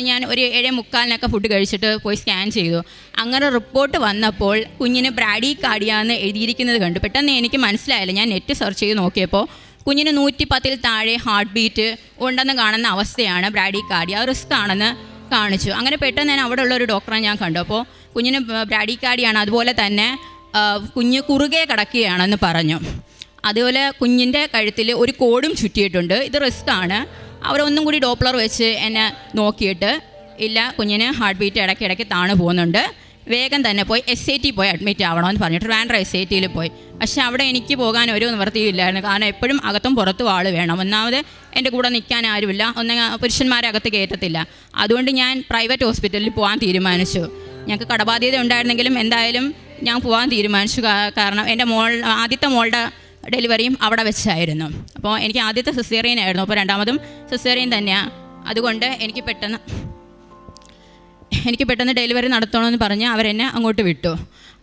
[SPEAKER 4] ഞാൻ ഒരു 7:45 ഫുഡ് കഴിച്ചിട്ട് പോയി സ്കാൻ ചെയ്തു. അങ്ങനെ റിപ്പോർട്ട് വന്നപ്പോൾ കുഞ്ഞിന് ബ്രാഡികാർഡിയ എന്ന് എഴുതിയിരിക്കുന്നത് കണ്ടു. പെട്ടെന്ന് എനിക്ക് മനസ്സിലായില്ല. ഞാൻ നെറ്റ് സെർച്ച് ചെയ്ത് നോക്കിയപ്പോൾ കുഞ്ഞിന് 110 താഴെ ഹാർട്ട് ബീറ്റ് ഉണ്ടെന്ന് കാണുന്ന അവസ്ഥയാണ് ബ്രാഡികാർഡിയ, റിസ്ക് ആണെന്ന് കാണിച്ചു. അങ്ങനെ പെട്ടെന്ന് ഞാൻ അവിടെ ഉള്ളൊരു ഡോക്ടറെ ഞാൻ കണ്ടു. അപ്പോൾ കുഞ്ഞിന് ബ്രാഡികാർഡിയാണ്, അതുപോലെ തന്നെ കുഞ്ഞ് കുറുകെ കിടക്കുകയാണെന്ന് പറഞ്ഞു. അതുപോലെ കുഞ്ഞിൻ്റെ കഴുത്തിൽ ഒരു കോഡും ചുറ്റിയിട്ടുണ്ട്, ഇത് റിസ്ക് ആണ്. അവരൊന്നും കൂടി ഡോപ്ലർ വെച്ച് എന്നെ നോക്കിയിട്ട് ഇല്ല, കുഞ്ഞിന് ഹാർട്ട് ബീറ്റ് ഇടയ്ക്കിടയ്ക്ക് താണു പോകുന്നുണ്ട്, വേഗം തന്നെ പോയി SAT പോയി അഡ്മിറ്റ് ആവണമെന്ന് പറഞ്ഞിട്ട് ട്രിവാൻഡ്രം SATയിൽ പോയി. പക്ഷേ അവിടെ എനിക്ക് പോകാൻ ഒരു നിവൃത്തിയില്ലായിരുന്നു. കാരണം എപ്പോഴും അകത്തും പുറത്തും ആൾ വേണം. ഒന്നാമത് എൻ്റെ കൂടെ നിൽക്കാൻ ആരുമില്ല, പുരുഷന്മാരെ അകത്ത് കയറ്റത്തില്ല. അതുകൊണ്ട് ഞാൻ പ്രൈവറ്റ് ഹോസ്പിറ്റലിൽ പോകാൻ തീരുമാനിച്ചു. ഞങ്ങൾക്ക് കടബാധ്യത ഉണ്ടായിരുന്നെങ്കിലും എന്തായാലും ഞാൻ പോകാൻ തീരുമാനിച്ചു. കാരണം എൻ്റെ ആദ്യത്തെ മോളുടെ ഡെലിവറിയും അവിടെ വെച്ചായിരുന്നു. അപ്പോൾ എനിക്ക് ആദ്യത്തെ സിസേറിയൻ ആയിരുന്നു, അപ്പോൾ 2ാമതും സിസേറിയൻ തന്നെയാണ്. അതുകൊണ്ട് എനിക്ക് പെട്ടെന്ന് ഡെലിവറി നടത്തണമെന്ന് പറഞ്ഞ് അവരെന്നെ അങ്ങോട്ട് വിട്ടു.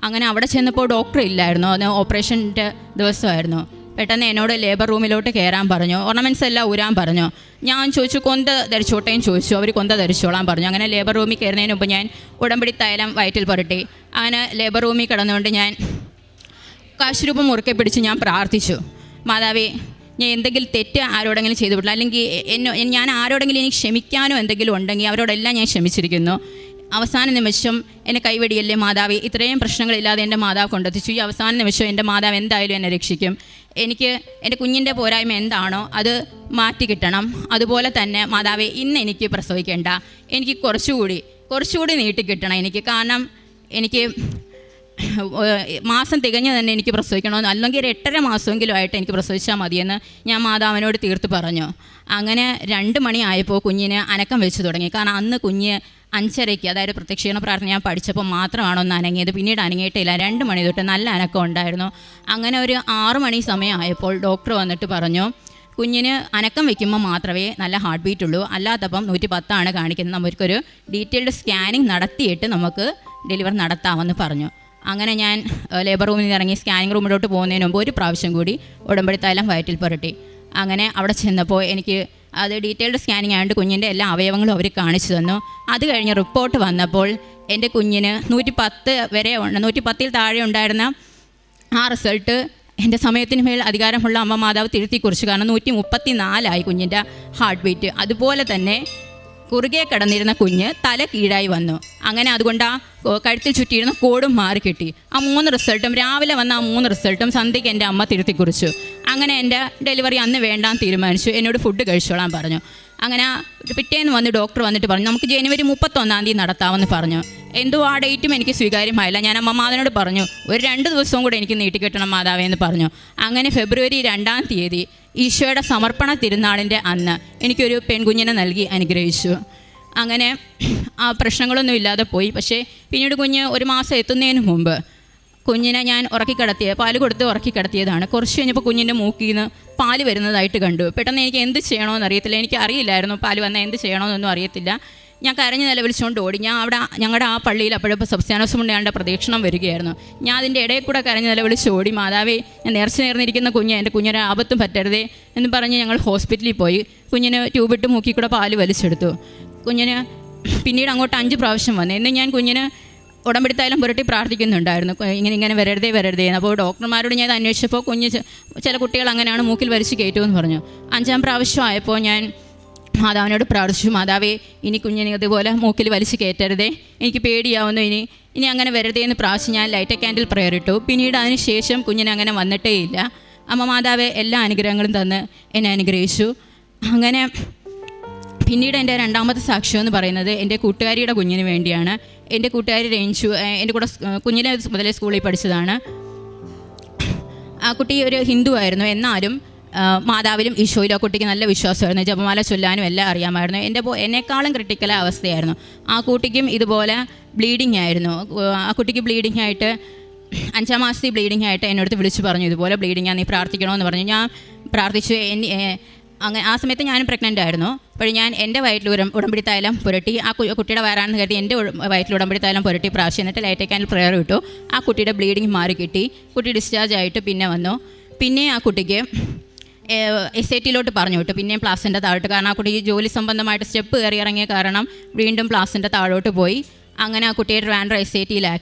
[SPEAKER 4] അങ്ങനെ അവിടെ ചെന്നപ്പോൾ ഡോക്ടർ ഇല്ലായിരുന്നു, അത് ഓപ്പറേഷൻ്റെ ദിവസമായിരുന്നു. പെട്ടെന്ന് എന്നോട് ലേബർ റൂമിലോട്ട് കയറാൻ പറഞ്ഞു, ഓർണമെൻറ്റ്സ് എല്ലാം ഊരാൻ പറഞ്ഞു. ഞാൻ ചോദിച്ചു കൊന്ത ധരിച്ചോട്ടേയും ചോദിച്ചു, അവർ കൊന്ത ധരിച്ചോളാൻ പറഞ്ഞു. അങ്ങനെ ലേബർ റൂമിൽ കയറുന്നതിന് മുമ്പ് ഞാൻ ഉടമ്പടി തൈലം വയറ്റിൽ പുരട്ടി. അങ്ങനെ ലേബർ റൂമിൽ കിടന്നുകൊണ്ട് ഞാൻ കാശുരൂപം മുറുക്കെ പിടിച്ച് ഞാൻ പ്രാർത്ഥിച്ചു, മാതാവേ ഞാൻ എന്തെങ്കിലും തെറ്റ് ആരോടെങ്കിലും ചെയ്തു വിട്ടില്ല, അല്ലെങ്കിൽ ഞാൻ ആരോടെങ്കിലും എനിക്ക് ക്ഷമിക്കാനോ എന്തെങ്കിലും ഉണ്ടെങ്കിൽ അവരോടെല്ലാം ഞാൻ ക്ഷമിച്ചിരിക്കുന്നു. അവസാന നിമിഷം എന്നെ കൈവെടിയല്ലേ മാതാവേ, ഇത്രയും പ്രശ്നങ്ങളില്ലാതെ എൻ്റെ മാതാവ് കൊണ്ടെത്തിച്ചു. ഈ അവസാന നിമിഷം എൻ്റെ മാതാവ് എന്തായാലും എന്നെ രക്ഷിക്കും. എനിക്ക് എൻ്റെ കുഞ്ഞിൻ്റെ പോരായ്മ എന്താണോ അത് മാറ്റി കിട്ടണം. അതുപോലെ തന്നെ മാതാവേ, ഇന്ന് എനിക്ക് പ്രസവിക്കേണ്ട, എനിക്ക് കുറച്ചുകൂടി നീട്ടിക്കിട്ടണം എനിക്ക്. കാരണം എനിക്ക് മാസം തികഞ്ഞ് തന്നെ എനിക്ക് പ്രസവിക്കണമെന്ന്, അല്ലെങ്കിൽ ഒരു 8.5 മാസമെങ്കിലും ആയിട്ട് എനിക്ക് പ്രസവിച്ചാൽ മതിയെന്ന് ഞാൻ മാതാവിനോട് തീർത്ത് പറഞ്ഞു. അങ്ങനെ 2 മണി ആയപ്പോൾ കുഞ്ഞിന് അനക്കം വെച്ച് തുടങ്ങി. കാരണം അന്ന് കുഞ്ഞ് 5:30, അതായത് പ്രത്യക്ഷീണ പ്രാർത്ഥന ഞാൻ പഠിച്ചപ്പോൾ മാത്രമാണ് ഒന്ന് അനങ്ങിയത്. പിന്നീട് അനങ്ങിയിട്ടില്ല. 2 മണി തൊട്ട് നല്ല അനക്കം ഉണ്ടായിരുന്നു. അങ്ങനെ ഒരു 6 മണി സമയമായപ്പോൾ ഡോക്ടർ വന്നിട്ട് പറഞ്ഞു, കുഞ്ഞിന് അനക്കം വയ്ക്കുമ്പോൾ മാത്രമേ നല്ല ഹാർട്ട് ബീറ്റ് ഉള്ളൂ, അല്ലാത്തപ്പം 110 കാണിക്കുന്നത്. നമുക്കൊരു ഡീറ്റെയിൽഡ് സ്കാനിങ് നടത്തിയിട്ട് നമുക്ക് ഡെലിവറി നടത്താമെന്ന് പറഞ്ഞു. അങ്ങനെ ഞാൻ ലേബർ റൂമിൽ നിന്ന് ഇറങ്ങി സ്കാനിങ് റൂമിലോട്ട് പോകുന്നതിന് മുമ്പ് ഒരു പ്രാവശ്യം കൂടി ഉടമ്പടി തൈലം വയറ്റിൽ പുരട്ടി. അങ്ങനെ അവിടെ ചെന്നപ്പോൾ എനിക്ക് അത് ഡീറ്റെയിൽഡ് സ്കാനിങ് ആയതുകൊണ്ട് കുഞ്ഞിൻ്റെ എല്ലാ അവയവങ്ങളും അവർ കാണിച്ചു തന്നു. അത് കഴിഞ്ഞ് റിപ്പോർട്ട് വന്നപ്പോൾ എൻ്റെ കുഞ്ഞിന് 110 വരെ 110 താഴെ ഉണ്ടായിരുന്ന ആ റിസൾട്ട് എൻ്റെ സമയത്തിന് മേൽ അധികാരമുള്ള അമ്മ മാതാവ് തിരുത്തി കുറിച്ചു. കാരണം 134 കുഞ്ഞിൻ്റെ ഹാർട്ട് ബീറ്റ്. അതുപോലെ തന്നെ കുറുകെ കിടന്നിരുന്ന കുഞ്ഞ് തല കീഴായി വന്നു. അങ്ങനെ അതുകൊണ്ട് ആ കഴുത്തിൽ ചുറ്റിയിരുന്ന കോടും മാറി കിട്ടി. ആ 3 റിസൾട്ടും രാവിലെ വന്ന ആ 3 റിസൾട്ടും സന്ധ്യയ്ക്ക് എൻ്റെ അമ്മ തിരുത്തി കുറിച്ചു. അങ്ങനെ എൻ്റെ ഡെലിവറി അന്ന് വേണ്ടാന്ന് തീരുമാനിച്ചു. എന്നോട് ഫുഡ് കഴിച്ചോളാൻ പറഞ്ഞു. അങ്ങനെ പിറ്റേന്ന് വന്ന് ഡോക്ടർ വന്നിട്ട് പറഞ്ഞു, നമുക്ക് ജനുവരി 31 നടത്താമെന്ന് പറഞ്ഞു. എന്തോ ആ ഡേറ്റും എനിക്ക് സ്വീകാര്യമായില്ല. ഞാൻ അമ്മ മാതാവിനോട് പറഞ്ഞു, ഒരു 2 ദിവസവും കൂടെ എനിക്ക് നീട്ടിക്കിട്ടണം മാതാവേ എന്ന് പറഞ്ഞു. അങ്ങനെ ഫെബ്രുവരി 2 ഈശോയുടെ സമർപ്പണ തിരുനാളിൻ്റെ അന്ന് എനിക്കൊരു പെൺകുഞ്ഞിനെ നൽകി അനുഗ്രഹിച്ചു. അങ്ങനെ ആ പ്രശ്നങ്ങളൊന്നും ഇല്ലാതെ പോയി. പക്ഷേ പിന്നീട് കുഞ്ഞ് 1 മാസം എത്തുന്നതിന് മുമ്പ് കുഞ്ഞിനെ ഞാൻ പാല് കൊടുത്ത് ഉറക്കിക്കിടത്തിയതാണ്. കുറച്ച് കഴിഞ്ഞപ്പോൾ കുഞ്ഞിൻ്റെ മൂക്കിൽ നിന്ന് പാല് വരുന്നതായിട്ട് കണ്ടു. പെട്ടെന്ന് എനിക്ക് എന്ത് ചെയ്യണമെന്ന് അറിയത്തില്ല. എനിക്ക് അറിയില്ലായിരുന്നു പാല് വന്നാൽ എന്ത് ചെയ്യണമെന്നൊന്നും അറിയത്തില്ല. ഞാൻ കരഞ്ഞ് നിലവിളിച്ചുകൊണ്ട് ഓടി. ഞാൻ അവിടെ ഞങ്ങളുടെ ആ പള്ളിയിൽ അപ്പോഴപ്പോൾ സബ്സ്റ്റാനോസ് മുണ്ടയാളുടെ പ്രദക്ഷിണം വരികയായിരുന്നു. ഞാൻ അതിൻ്റെ ഇടയിൽ കൂടെ കരഞ്ഞ് നിലവിളിച്ച് ഓടി, മാതാവേ, ഞാൻ നേർന്നിരിക്കുന്ന കുഞ്ഞ്, എൻ്റെ കുഞ്ഞിന് ആപത്തും പറ്റരുതേ എന്ന് പറഞ്ഞ് ഞങ്ങൾ ഹോസ്പിറ്റലിൽ പോയി. കുഞ്ഞിന് ട്യൂബിട്ട് മൂക്കി കൂടെ പാല് വലിച്ചെടുത്തു. കുഞ്ഞിന് പിന്നീട് അങ്ങോട്ട് 5 പ്രാവശ്യം വന്നു. എന്ന് ഞാൻ കുഞ്ഞിന് ഉടമ്പടി തൈലം പുരട്ടി പ്രാർത്ഥിക്കുന്നുണ്ടായിരുന്നു, ഇങ്ങനെ വരരുതേ. അപ്പോൾ ഡോക്ടർമാരോട് ഞാൻ അന്വേഷിച്ചപ്പോൾ ചില കുട്ടികൾ അങ്ങനെയാണ് മൂക്കിൽ വലിച്ച് കയറ്റുമെന്ന് പറഞ്ഞു. 5-ാം പ്രാവശ്യം ആയപ്പോൾ ഞാൻ മാതാവിനോട് പ്രാർത്ഥിച്ചു, മാതാവേ, ഇനി കുഞ്ഞിനെ ഇതുപോലെ മൂക്കിൽ വലിച്ച് കയറ്റരുതേ, എനിക്ക് പേടിയാവുന്നു, ഇനി അങ്ങനെ വരരുതേ എന്ന് പ്രാർത്ഥിച്ച് ഞാൻ ലൈറ്റ് ക്യാൻഡിൽ പ്രയർ ഇട്ടു. പിന്നീട് അതിന് ശേഷം കുഞ്ഞിനെ അങ്ങനെ വന്നിട്ടേ ഇല്ല. അമ്മ മാതാവേ എല്ലാ അനുഗ്രഹങ്ങളും തന്ന് എന്നെ അനുഗ്രഹിച്ചു. അങ്ങനെ പിന്നീട് എൻ്റെ 2ാമത്തെ സാക്ഷ്യം എന്ന് പറയുന്നത് എൻ്റെ കൂട്ടുകാരിയുടെ കുഞ്ഞിന് വേണ്ടിയാണ്. എൻ്റെ കൂട്ടുകാരി രഞ്ജു എൻ്റെ കൂടെ കുഞ്ഞിനെ മുതലേ സ്കൂളിൽ പഠിച്ചതാണ്. ആ കുട്ടി ഒരു ഹിന്ദു ആയിരുന്നു. എന്നാലും മാതാവിലും ഈശോയിലും ആ കുട്ടിക്ക് നല്ല വിശ്വാസമായിരുന്നു. ജപമാല ചൊല്ലാനും എല്ലാം അറിയാമായിരുന്നു. എന്നെക്കാളും ക്രിട്ടിക്കലായ അവസ്ഥയായിരുന്നു. ആ കുട്ടിക്കും ഇതുപോലെ ബ്ലീഡിങ് ആയിരുന്നു. ആ കുട്ടിക്ക് ബ്ലീഡിങ് ആയിട്ട് 5-ാം മാസത്തിൽ ബ്ലീഡിങ് ആയിട്ട് എന്നോട് വിളിച്ച് പറഞ്ഞു, ഇതുപോലെ ബ്ലീഡിങ് ആണ്, നീ പ്രാർത്ഥിക്കണമെന്ന് പറഞ്ഞു. ഞാൻ പ്രാർത്ഥിച്ചു. അങ്ങനെ ആ സമയത്ത് ഞാനും പ്രഗ്നൻ്റ് ആയിരുന്നു. അപ്പോൾ ഞാൻ എൻ്റെ വയറ്റിൽ ഉടമ്പടി തൈലം പുരട്ടി, ആ കുട്ടിയുടെ വയറാണെന്ന് കരുതി എൻ്റെ വയറ്റിൽ ഉടമ്പടി തൈലം പുരട്ടി പ്രാവശ്യം, എന്നിട്ട് ലൈറ്റ് ക്യാൻഡിൽ പ്രയർ ഇട്ടു. ആ കുട്ടിയുടെ ബ്ലീഡിങ് മാറി കിട്ടി. കുട്ടി ഡിസ്ചാർജ് ആയിട്ട് പിന്നെ വന്നു. പിന്നെ ആ കുട്ടിക്ക് SAT പറഞ്ഞു വിട്ടു. പിന്നെയും പ്ലാസിൻ്റെ താഴോട്ട്. കാരണം ആ കുട്ടി ജോലി സംബന്ധമായിട്ട് സ്റ്റെപ്പ് കയറി ഇറങ്ങിയ കാരണം വീണ്ടും പ്ലാസിൻ്റെ താഴോട്ട് പോയി. അങ്ങനെ ആ കുട്ടിയെ ട്രിവാൻഡ്രം SAT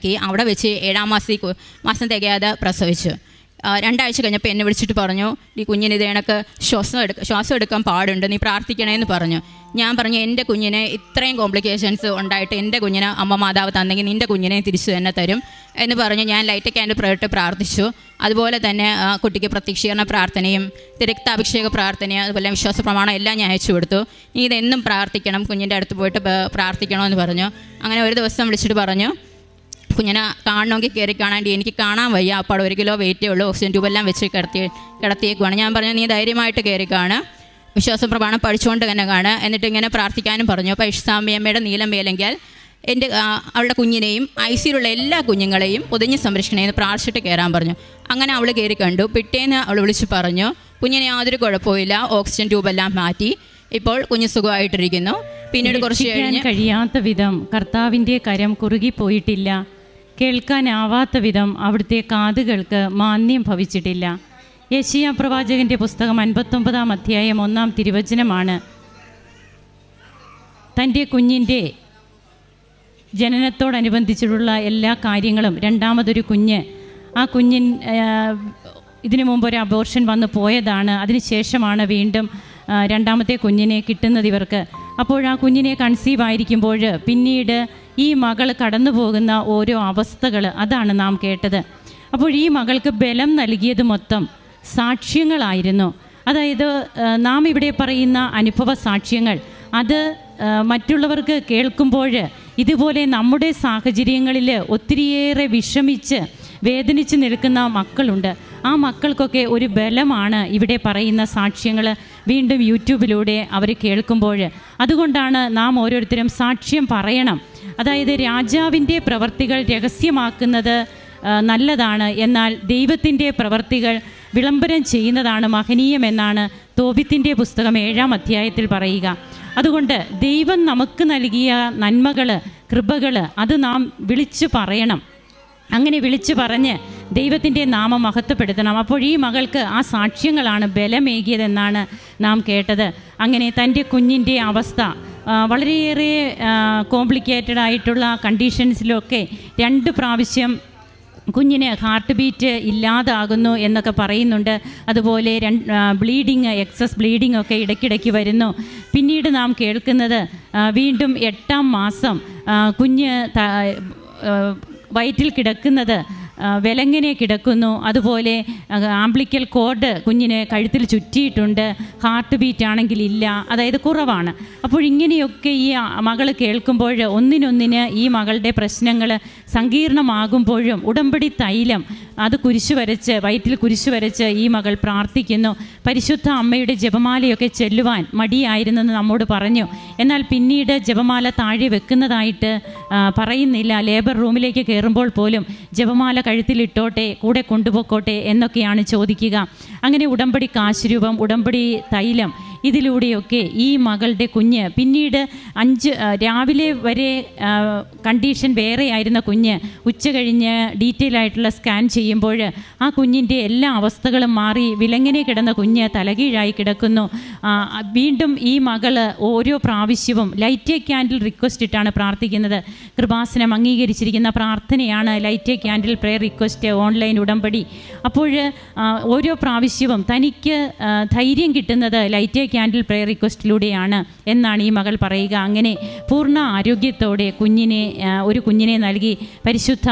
[SPEAKER 4] അവിടെ വെച്ച് 7-ാം മാസം തികയാതെ പ്രസവിച്ചു. 2 ആഴ്ച കഴിഞ്ഞപ്പോൾ എന്നെ വിളിച്ചിട്ട് പറഞ്ഞു, ഈ കുഞ്ഞിന് ഇത് കണക്ക് ശ്വാസം എടുക്കാൻ പാടുണ്ട്, നീ പ്രാർത്ഥിക്കണേന്ന് പറഞ്ഞു. ഞാൻ പറഞ്ഞു, എൻ്റെ കുഞ്ഞിന് ഇത്രയും കോംപ്ലിക്കേഷൻസ് ഉണ്ടായിട്ട് എൻ്റെ കുഞ്ഞിനെ അമ്മ മാതാവ് തന്നെങ്കിൽ നിൻ്റെ കുഞ്ഞിനെ തിരിച്ചു തന്നെ തരും എന്ന് പറഞ്ഞ് ഞാൻ ലൈറ്റ് ക്യാൻഡിൽ പ്രയർ പ്രാർത്ഥിച്ചു. അതുപോലെ തന്നെ കുട്ടിക്ക് പ്രത്യക്ഷീകരണ പ്രാർത്ഥനയും രക്താഭിഷേക പ്രാർത്ഥനയും അതുപോലെ വിശ്വാസ പ്രമാണം എല്ലാം ഞാൻ അയച്ചു കൊടുത്തു. നീ ഇതെന്നും പ്രാർത്ഥിക്കണം, കുഞ്ഞിൻ്റെ അടുത്ത് പോയിട്ട് പ്രാർത്ഥിക്കണമെന്ന് പറഞ്ഞു. അങ്ങനെ ഒരു ദിവസം വിളിച്ചിട്ട് പറഞ്ഞു, കുഞ്ഞിനെ കാണണമെങ്കിൽ കയറി കാണാണ്ടി, എനിക്ക് കാണാൻ വയ്യ, അപ്പോൾ 1 കിലോ വെയിറ്റേ ഉള്ളൂ, ഓക്സിജൻ ട്യൂബെല്ലാം വെച്ച് കിടത്തിയേക്കുവാണ്. ഞാൻ പറഞ്ഞു, നീ ധൈര്യമായിട്ട് കയറി കാണ്, വിശ്വാസ പ്രമാണം പഠിച്ചുകൊണ്ട് തന്നെ കാണ്, എന്നിട്ട് ഇങ്ങനെ പ്രാർത്ഥിക്കാനും പറഞ്ഞു. അപ്പോൾ ഇഷ്ടാമ്മയമ്മയുടെ നീലം വേലെങ്കിൽ അവളുടെ കുഞ്ഞിനെയും ICUലുള്ള എല്ലാ കുഞ്ഞുങ്ങളെയും പൊതിഞ്ഞ് സംരക്ഷിക്കണമെന്ന് പ്രാർത്ഥിച്ചിട്ട് കയറാൻ പറഞ്ഞു. അങ്ങനെ അവൾ കയറി കണ്ടു. പിറ്റേന്ന് അവൾ വിളിച്ച് പറഞ്ഞു, കുഞ്ഞിന് യാതൊരു കുഴപ്പമില്ല, ഓക്സിജൻ ട്യൂബെല്ലാം മാറ്റി, ഇപ്പോൾ കുഞ്ഞ് സുഖമായിട്ടിരിക്കുന്നു. പിന്നീട് കുറച്ച് കഴിഞ്ഞ്
[SPEAKER 5] കഴിയാത്ത വിധം കർത്താവിൻ്റെ കരം കുറുകിപ്പോയിട്ടില്ല, കേൾക്കാനാവാത്ത വിധം അവിടുത്തെ കാതുകൾക്ക് മാന്യം ഭവിച്ചിട്ടില്ല. യെശയ്യാ പ്രവാചകൻ്റെ പുസ്തകം 59-ാം അധ്യായം 1-ാം തിരുവചനമാണ്. തൻ്റെ കുഞ്ഞിൻ്റെ ജനനത്തോടനുബന്ധിച്ചിട്ടുള്ള എല്ലാ കാര്യങ്ങളും, രണ്ടാമതൊരു കുഞ്ഞ്, ആ ഇതിനു മുമ്പ് ഒരു അബോർഷൻ വന്ന് പോയതാണ്, അതിനുശേഷമാണ് വീണ്ടും 2ാമത്തെ കുഞ്ഞിനെ കിട്ടുന്നത് ഇവർക്ക്. അപ്പോൾ ആ കുഞ്ഞിനെ കൺസീവ് ആയിരിക്കുമ്പോൾ പിന്നീട് ഈ മകൾ കടന്നു പോകുന്ന ഓരോ അവസ്ഥകൾ അതാണ് നാം കേട്ടത്. അപ്പോൾ ഈ മകൾക്ക് ബലം നൽകിയത് മൊത്തം സാക്ഷ്യങ്ങളായിരുന്നു. അതായത് നാം ഇവിടെ പറയുന്ന അനുഭവ സാക്ഷ്യങ്ങൾ അത് മറ്റുള്ളവർക്ക് കേൾക്കുമ്പോൾ ഇതുപോലെ നമ്മുടെ സാഹചര്യങ്ങളിൽ ഒത്തിരിയേറെ വിഷമിച്ച് വേദനിച്ച് നിൽക്കുന്ന മക്കളുണ്ട്. ആ മക്കൾക്കൊക്കെ ഒരു ബലമാണ് ഇവിടെ പറയുന്ന സാക്ഷ്യങ്ങൾ വീണ്ടും യൂട്യൂബിലൂടെ അവർ കേൾക്കുമ്പോൾ. അതുകൊണ്ടാണ് നാം ഓരോരുത്തരും സാക്ഷ്യം പറയണം. അതായത് രാജാവിൻ്റെ പ്രവർത്തികൾ രഹസ്യമാക്കുന്നത് നല്ലതാണ്, എന്നാൽ ദൈവത്തിൻ്റെ പ്രവർത്തികൾ വിളംബരം ചെയ്യുന്നതാണ് മഹനീയമെന്നാണ് തോബിത്തിൻ്റെ പുസ്തകം 7-ാം അധ്യായത്തിൽ പറയുക. അതുകൊണ്ട് ദൈവം നമുക്ക് നൽകിയ നന്മകൾ, കൃപകൾ അത് നാം വിളിച്ചു പറയണം. അങ്ങനെ വിളിച്ചു പറഞ്ഞ് ദൈവത്തിൻ്റെ നാമം മഹത്വപ്പെടുത്തണം. അപ്പോൾ ഈ മകൾക്ക് ആ സാക്ഷ്യങ്ങളാണ് ബലമേകിയതെന്നാണ് നാം കേട്ടത്. അങ്ങനെ തൻ്റെ കുഞ്ഞിൻ്റെ അവസ്ഥ വളരെയേറെ കോംപ്ലിക്കേറ്റഡ് ആയിട്ടുള്ള കണ്ടീഷൻസിലൊക്കെ 2 പ്രാവശ്യം കുഞ്ഞിന് ഹാർട്ട് ബീറ്റ് ഇല്ലാതാകുന്നു എന്നൊക്കെ പറയുന്നുണ്ട്. അതുപോലെ ബ്ലീഡിങ്, എക്സസ് ബ്ലീഡിംഗ് ഒക്കെ ഇടയ്ക്കിടയ്ക്ക് വരുന്നു. പിന്നീട് നാം കേൾക്കുന്നത് വീണ്ടും 8-ാം മാസം കുഞ്ഞ് വയറ്റിൽ കിടക്കുന്നത് വിലങ്ങനെ കിടക്കുന്നു. അതുപോലെ ആംബ്ലിക്കൽ കോഡ് കുഞ്ഞിന് കഴുത്തിൽ ചുറ്റിയിട്ടുണ്ട്. ഹാർട്ട് ബീറ്റ് ആണെങ്കിൽ ഇല്ല, അതായത് കുറവാണ്. അപ്പോൾ ഇങ്ങനെയൊക്കെ ഈ മകൾ കേൾക്കുമ്പോൾ ഒന്നിനൊന്നിന് ഈ മകളുടെ പ്രശ്നങ്ങൾ സങ്കീർണമാകുമ്പോഴും ഉടമ്പടി തൈലം അത് കുരിശു വരച്ച്, വയറ്റിൽ കുരിശു വരച്ച് ഈ മകൾ പ്രാർത്ഥിക്കുന്നു. പരിശുദ്ധ അമ്മയുടെ ജപമാലയൊക്കെ ചെല്ലുവാൻ മടിയായിരുന്നെന്ന് നമ്മോട് പറഞ്ഞു. എന്നാൽ പിന്നീട് ജപമാല താഴെ വെക്കുന്നതായിട്ട് പറയുന്നില്ല. ലേബർ റൂമിലേക്ക് കയറുമ്പോൾ പോലും ജപമാല കഴുത്തിലിട്ടോട്ടെ, കൂടെ കൊണ്ടുപോയിക്കോട്ടെ എന്നൊക്കെയാണ് ചോദിക്കുക. അങ്ങനെ ഉടമ്പടി കാശുരൂപം, ഉടമ്പടി തൈലം, ഇതിലൂടെയൊക്കെ ഈ മകളുടെ കുഞ്ഞ് പിന്നീട് രാവിലെ വരെ കണ്ടീഷൻ വേറെ ആയിരുന്ന കുഞ്ഞ് ഉച്ച കഴിഞ്ഞ് ഡീറ്റെയിൽ ആയിട്ടുള്ള സ്കാൻ ചെയ്യുമ്പോൾ ആ കുഞ്ഞിൻ്റെ എല്ലാ അവസ്ഥകളും മാറി വിലങ്ങനെ കിടന്ന കുഞ്ഞ് തലകീഴായി കിടക്കുന്നു. വീണ്ടും ഈ മകൾ ഓരോ പ്രാവശ്യവും ലൈറ്റ് എ ക്യാൻഡിൽ റിക്വസ്റ്റ് ഇട്ടാണ് പ്രാർത്ഥിക്കുന്നത്. കൃപാസനം അംഗീകരിച്ചിരിക്കുന്ന പ്രാർത്ഥനയാണ് light a candle prayer request online ഉടമ്പടി. അപ്പോൾ ഓരോ പ്രാവശ്യവും തനിക്ക് ധൈര്യം കിട്ടുന്നത് ലൈറ്റ് എ ക്യാൻഡിൽ പ്രെയർ റിക്വസ്റ്റിലൂടെയാണ് എന്നാണ് ഈ മകൾ പറയുക. അങ്ങനെ പൂർണ്ണ ആരോഗ്യത്തോടെ ഒരു കുഞ്ഞിനെ നൽകി പരിശുദ്ധ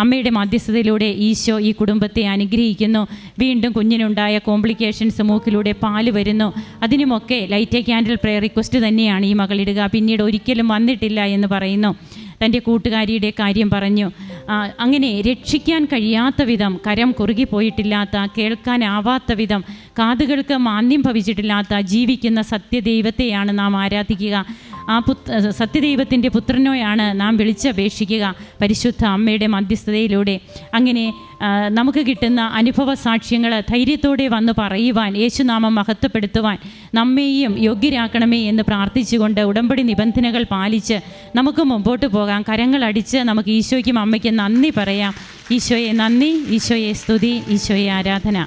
[SPEAKER 5] അമ്മയുടെ മധ്യസ്ഥതയിലൂടെ ഈശോ ഈ കുടുംബത്തെ അനുഗ്രഹിക്കുന്നു. വീണ്ടും കുഞ്ഞിനുണ്ടായ കോംപ്ലിക്കേഷൻസ്, മൂക്കിലൂടെ പാല് വരുന്നു, അതിനുമൊക്കെ light a candle prayer request തന്നെയാണ് ഈ മകൾ ഇടുക. പിന്നീട് ഒരിക്കലും വന്നിട്ടില്ല എന്ന് പറയുന്നു. തൻ്റെ കൂട്ടുകാരിയുടെ കാര്യം പറഞ്ഞു. അങ്ങനെ രക്ഷിക്കാൻ കഴിയാത്ത വിധം, കരം കുറുകിപ്പോയിട്ടില്ലാത്ത, കേൾക്കാനാവാത്ത വിധം, കാതുകൾക്ക് മാന്യം ഭവിച്ചിട്ടില്ലാത്ത ജീവിക്കുന്ന സത്യദൈവത്തെയാണ് നാം ആരാധിക്കുക. ആ സത്യദൈവത്തിൻ്റെ പുത്രനെയാണ് നാം വിളിച്ചപേക്ഷിക്കുക പരിശുദ്ധ അമ്മയുടെ മധ്യസ്ഥതയിലൂടെ. അങ്ങനെ നമുക്ക് കിട്ടുന്ന അനുഭവ സാക്ഷ്യങ്ങൾ ധൈര്യത്തോടെ വന്ന് പറയുവാൻ, യേശുനാമം മഹത്വപ്പെടുത്തുവാൻ നമ്മെയും യോഗ്യരാക്കണമേ എന്ന് പ്രാർത്ഥിച്ചുകൊണ്ട് ഉടമ്പടി നിബന്ധനകൾ പാലിച്ച് നമുക്ക് മുമ്പോട്ട് പോകാം. കരങ്ങളടിച്ച് നമുക്ക് ഈശോയ്ക്കും അമ്മയ്ക്കും നന്ദി പറയാം. ഈശോയെ നന്ദി, ഈശോയെ സ്തുതി, ഈശോയെ ആരാധന.